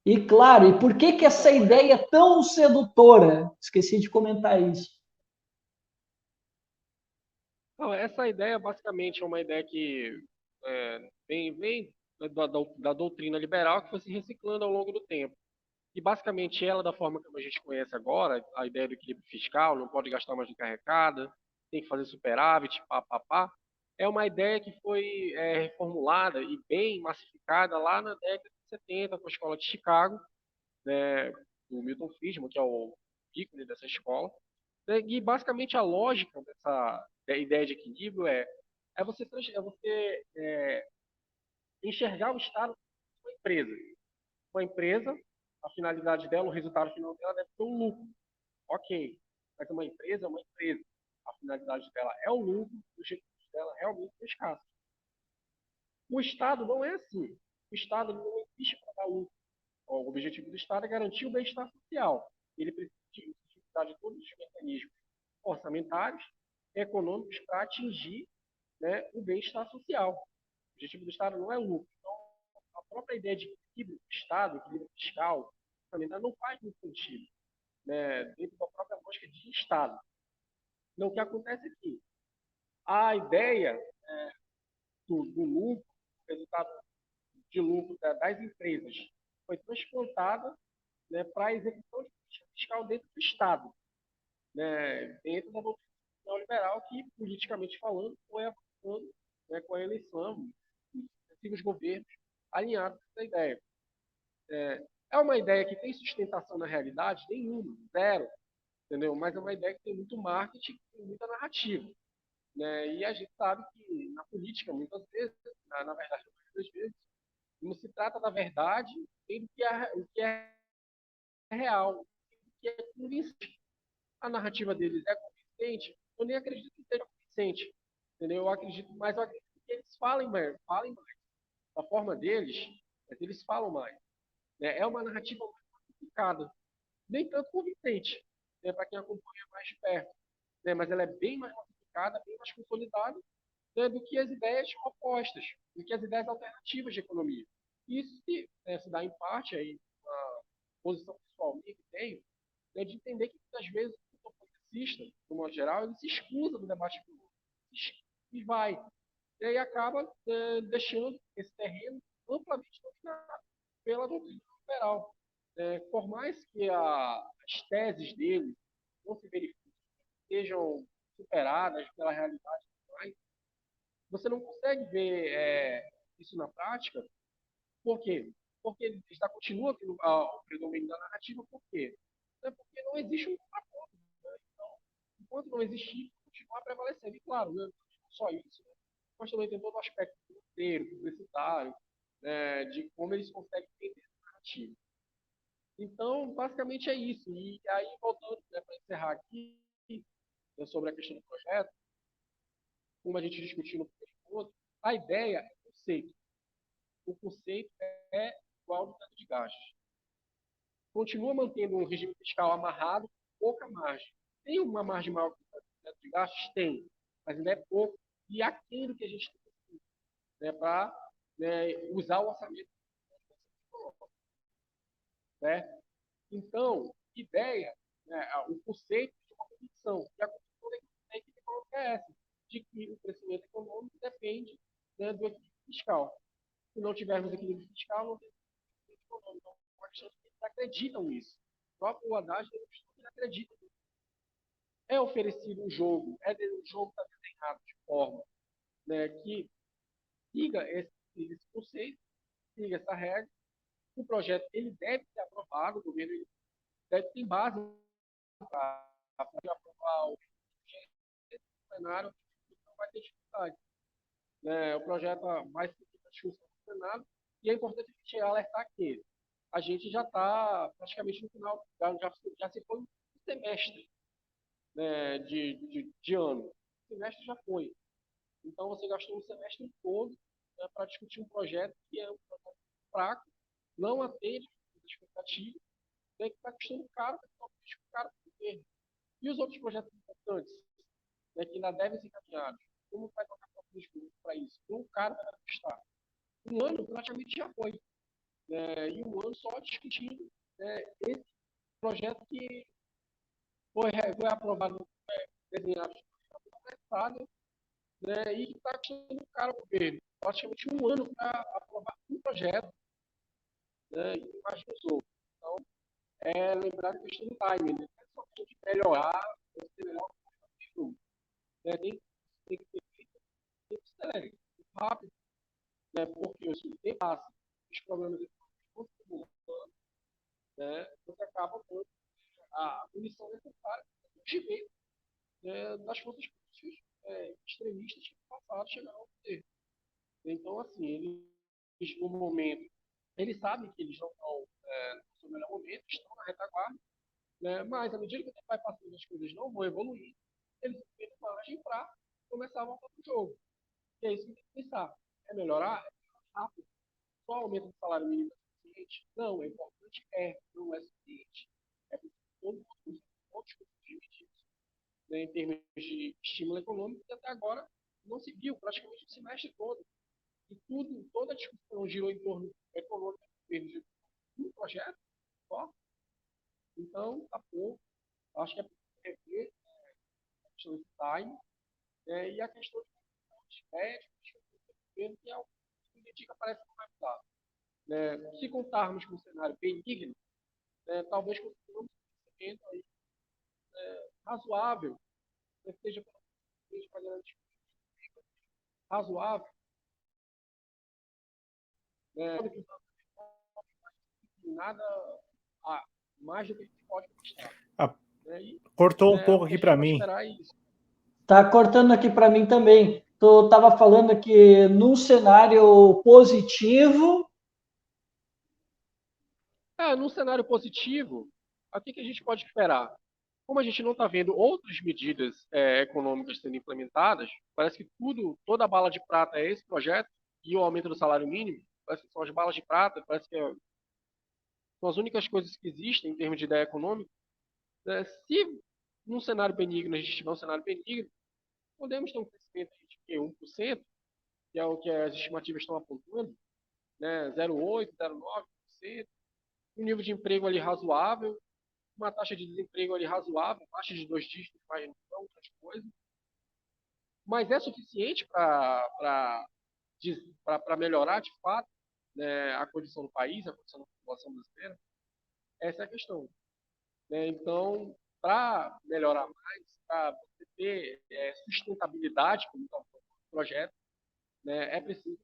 E claro, e por que essa ideia é tão sedutora? Esqueci de comentar isso. Não, essa ideia basicamente é uma ideia que vem da doutrina liberal que foi se reciclando ao longo do tempo. E basicamente ela, da forma como a gente conhece agora, a ideia do equilíbrio fiscal, não pode gastar mais do que arrecada, tem que fazer superávit, pá, pá, pá, é uma ideia que foi reformulada e bem massificada lá na década de 70 com a escola de Chicago, né, do Milton Friedman, que é o ícone dessa escola. Né, e basicamente a lógica dessa ideia de equilíbrio é você enxergar o Estado como uma empresa. Uma empresa, a finalidade dela, o resultado final dela deve ser o lucro. Ok. Mas uma empresa é uma empresa. A finalidade dela é o lucro, os recursos dela realmente são escassos. O Estado não é assim. O Estado não existe para dar lucro. O objetivo do Estado é garantir o bem-estar social. Ele precisa utilizar de todos os mecanismos orçamentários e econômicos para atingir, né, o bem-estar social. O objetivo do Estado não é lucro. Então, a própria ideia de equilíbrio do Estado, equilíbrio fiscal, não faz muito sentido, né, dentro da própria lógica de Estado. Então, o que acontece é que a ideia do lucro, o resultado de lucro das empresas, foi transplantada, né, para a execução de política fiscal dentro do Estado, né, dentro da doutrina neoliberal que, politicamente falando, foi avançando, né, com a eleição, os governos alinhados com essa ideia. É uma ideia que tem sustentação na realidade? Nenhuma, zero, entendeu? Mas é uma ideia que tem muito marketing, tem muita narrativa, né? E a gente sabe que na política, muitas vezes, na verdade, muitas vezes, não se trata da verdade nem do que é real, do que é convincente. A narrativa deles é convincente, eu nem acredito que seja convincente, entendeu? Eu acredito que eles falem mais. A forma deles é que eles falam mais. Né? É uma narrativa mais complicada, nem tanto convincente, né, para quem acompanha mais de perto, né, mas ela é bem mais massificada, bem mais consolidada, né, do que as ideias opostas, do que as ideias alternativas de economia. Isso se dá em parte aí uma posição pessoal minha que tenho, né, de entender que muitas vezes o progressista, de modo geral, ele se escusa do debate econômico e vai. E aí acaba deixando esse terreno amplamente dominado pela doutrina liberal. Por mais que as teses dele não se verifiquem, sejam superadas pela realidade, você não consegue ver isso na prática. Por quê? Porque ele está continua tendo o predomínio da narrativa. Por quê? Porque não existe um acordo. Né? Então, enquanto não existir, continuar prevalecendo. E claro, né, não só isso, né? Mas também tem todo o aspecto financeiro, publicitário, né, de como eles conseguem vender essa narrativa. Então, basicamente é isso. E aí, voltando, né, para encerrar aqui, né, sobre a questão do projeto, como a gente discutiu no primeiro ponto, a ideia é o conceito. O conceito é igual ao teto de gastos. Continua mantendo um regime fiscal amarrado, pouca margem. Tem uma margem maior que o teto de gastos? Tem, mas ainda é pouco e aquém do que a gente tem, né, para, né, usar o orçamento. Certo? Então, ideia né, o conceito de uma condição. E a condição da equipe econômica é essa, de que o crescimento econômico depende, né, do equilíbrio fiscal. Se não tivermos equilíbrio fiscal, não tem crescimento econômico. Então, uma questão de que eles acreditam nisso. O próprio Haddad acredita nisso. É oferecido um jogo, o jogo está desenhado de forma, né, que siga esse conceito, siga essa regra. O projeto ele deve ser aprovado, o governo ele deve ter base para aprovar o cenário, não vai ter dificuldade. Né? O projeto vai ser discussão no Senado e é importante a gente alertar que a gente já está praticamente no final, já se foi um semestre, né, de ano. O semestre já foi. Então, você gastou um semestre todo, né, para discutir um projeto que é um projeto fraco, não atende às expectativas, né, que está custando caro, caro para o governo. E os outros projetos importantes, né, que ainda devem ser encaminhados, como vai tocar para isso? Um caro vai custar. Um ano praticamente já foi. Né, e um ano só discutindo, né, esse projeto que foi aprovado, desenhado de forma, né, e está custando caro ao governo. Praticamente um ano para aprovar um projeto, né, e mais os outros. Então, lembrar a questão do timing, né? Não é só a gente melhorar, ser melhor, né? Tem que ser feito, tem que ser rápido, né? Porque se o tempo passa, os problemas continuam, né? Você acaba com a punição necessária de meio, né, das forças políticas extremistas que no passado chegaram ao poder. Então, assim, eles, no momento, eles sabem que eles não estão no seu melhor momento, estão na retaguarda, né? Mas, à medida que o tempo vai passando, as coisas não vão evoluir, eles têm margem para começar a voltar para o jogo. E é isso que tem que pensar. É melhorar? É rápido. Só aumento do salário mínimo é suficiente? Não, é importante, não é suficiente. É preciso todos os medidas, né, em termos de estímulo econômico, que até agora não se viu praticamente o semestre todo. E toda a discussão girou em torno econômico de um projeto só. Então, tá pouco. Acho que é rever a questão de time, e a questão de médicos, que é o que indica parece que vai mudar. Né? Se contarmos com um cenário benigno, talvez consigamos um crescimento aí, razoável, né, seja razoável, né, nada mais do que a gente pode gostar. Cortou um pouco aqui para mim. Está cortando aqui para mim também. Tu estava falando que num cenário positivo. Num cenário positivo, o que a gente pode esperar? Como a gente não está vendo outras medidas econômicas sendo implementadas, parece que toda a bala de prata é esse projeto e o aumento do salário mínimo, parece que são as balas de prata, parece que são as únicas coisas que existem em termos de ideia econômica. Né? Se num cenário benigno a gente tiver um cenário benigno, podemos ter um crescimento de 1%, que é o que as estimativas estão apontando, né? 0,8%, 0,9%, um nível de emprego ali razoável, uma taxa de desemprego ali razoável, taxa de 2 dígitos, mas não outras coisas. Mas é suficiente para melhorar, de fato, né, a condição do país, a condição da população brasileira? Essa é a questão. Né? Então, para melhorar mais, para você ter sustentabilidade como está o projeto, né, é preciso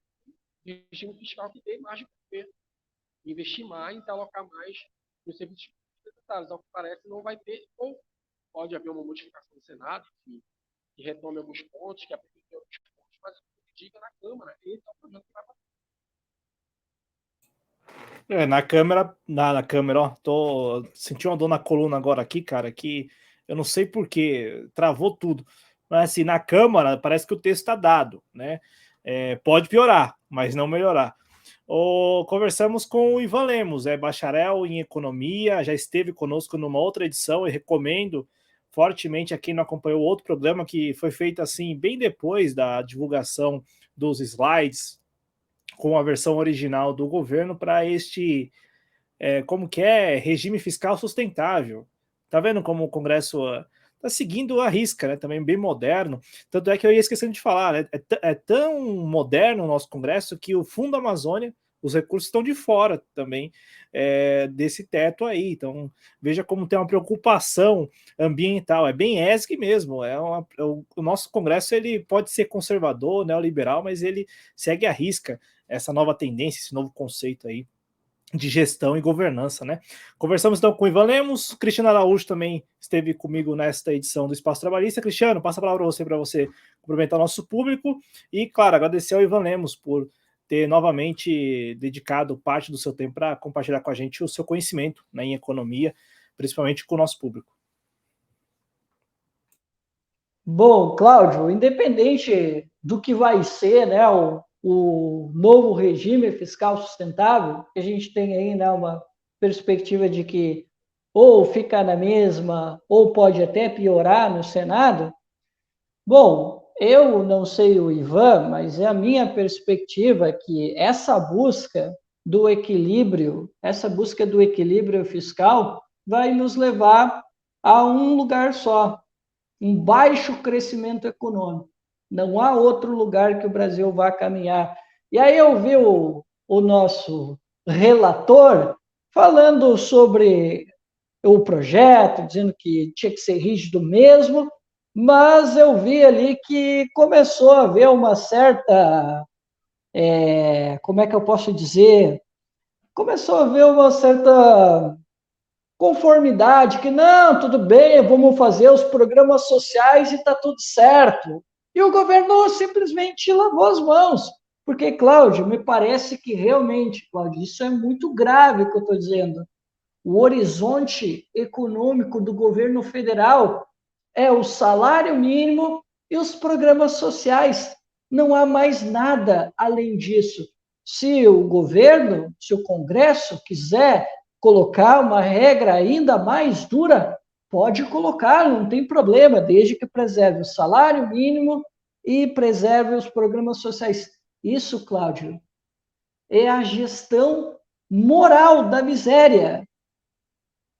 um regime fiscal que dê margem para o governo investir mais e alocar mais nos serviços necessários. Ao que parece, não vai ter, ou pode haver uma modificação do Senado, que retome alguns pontos, que apresente alguns pontos, mas que diga na Câmara, esse é o projeto que vai passar. Na câmera, ó, senti uma dor na coluna agora aqui, cara, que eu não sei porquê, travou tudo. Mas assim, na Câmara parece que o texto está dado, né? Pode piorar, mas não melhorar. Conversamos com o Ivan Lemos, bacharel em economia, já esteve conosco numa outra edição e recomendo fortemente a quem não acompanhou outro programa que foi feito assim bem depois da divulgação dos slides com a versão original do governo para este, como que é, regime fiscal sustentável. Tá vendo como o Congresso está seguindo a risca, né? Também bem moderno. Tanto é que eu ia esquecendo de falar, né? É tão moderno o nosso Congresso que o Fundo Amazônia, os recursos estão de fora também desse teto aí. Então, veja como tem uma preocupação ambiental. É bem ESG mesmo. O nosso Congresso ele pode ser conservador, neoliberal, mas ele segue à risca essa nova tendência, esse novo conceito aí de gestão e governança, né? Conversamos então com o Ivan Lemos, Cristiano Araújo também esteve comigo nesta edição do Espaço Trabalhista. Cristiano, passa a palavra para você cumprimentar o nosso público e, claro, agradecer ao Ivan Lemos por ter novamente dedicado parte do seu tempo para compartilhar com a gente o seu conhecimento, né, em economia, principalmente com o nosso público. Bom, Cláudio, independente do que vai ser, né, o novo regime fiscal sustentável, que a gente tem aí, né, uma perspectiva de que ou fica na mesma, ou pode até piorar no Senado. Bom, eu não sei o Ivan, mas é a minha perspectiva que essa busca do equilíbrio fiscal vai nos levar a um lugar só, um baixo crescimento econômico. Não há outro lugar que o Brasil vá caminhar. E aí eu vi o nosso relator falando sobre o projeto, dizendo que tinha que ser rígido mesmo, mas eu vi ali que começou a haver uma certa, como é que eu posso dizer? Começou a haver uma certa conformidade, que não, tudo bem, vamos fazer os programas sociais e está tudo certo. E o governo simplesmente lavou as mãos. Porque, Cláudio, me parece que realmente, Cláudio, isso é muito grave o que eu estou dizendo. O horizonte econômico do governo federal é o salário mínimo e os programas sociais. Não há mais nada além disso. Se o governo, se o Congresso quiser colocar uma regra ainda mais dura, pode colocar, não tem problema, desde que preserve o salário mínimo e preserve os programas sociais. Isso, Cláudio, é a gestão moral da miséria.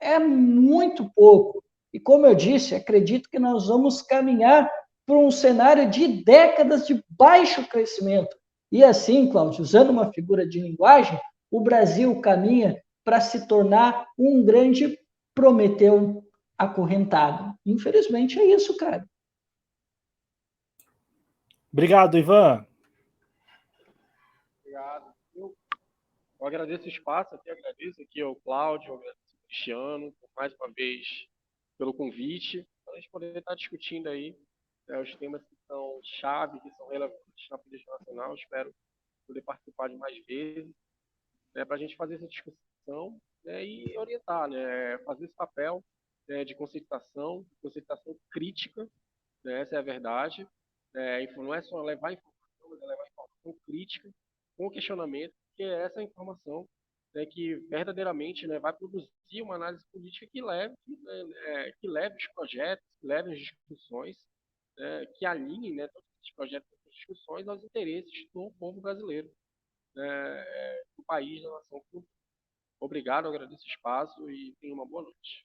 É muito pouco. E como eu disse, acredito que nós vamos caminhar para um cenário de décadas de baixo crescimento. E assim, Cláudio, usando uma figura de linguagem, o Brasil caminha para se tornar um grande Prometeu acorrentado. Infelizmente é isso, cara. Obrigado, Ivan. Obrigado. Eu agradeço o espaço aqui, agradeço aqui ao Cláudio, agradeço ao Cristiano, mais uma vez, pelo convite, para a gente poder estar discutindo aí os temas que são chave, que são relevantes na política nacional. Espero poder participar de mais vezes, para a gente fazer essa discussão e orientar, fazer esse papel de conscientização crítica, essa é a verdade. Não é só levar informação, mas é levar informação crítica, com questionamento, que é essa informação que verdadeiramente vai produzir uma análise política que leve os projetos, que leve as discussões, que alinhem todos esses projetos e discussões aos interesses do povo brasileiro, do país, da nação. Obrigado, agradeço o espaço e tenha uma boa noite.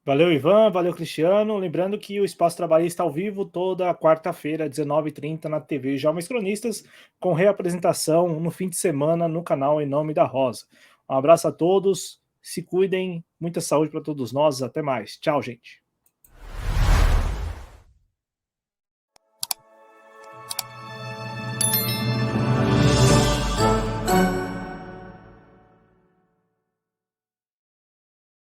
Valeu, Ivan, valeu, Cristiano. Lembrando que o Espaço Trabalhista ao vivo toda quarta-feira, 19h30, na TV Jovens Cronistas, com reapresentação no fim de semana no canal Em Nome da Rosa. Um abraço a todos, se cuidem, muita saúde para todos nós, até mais. Tchau, gente.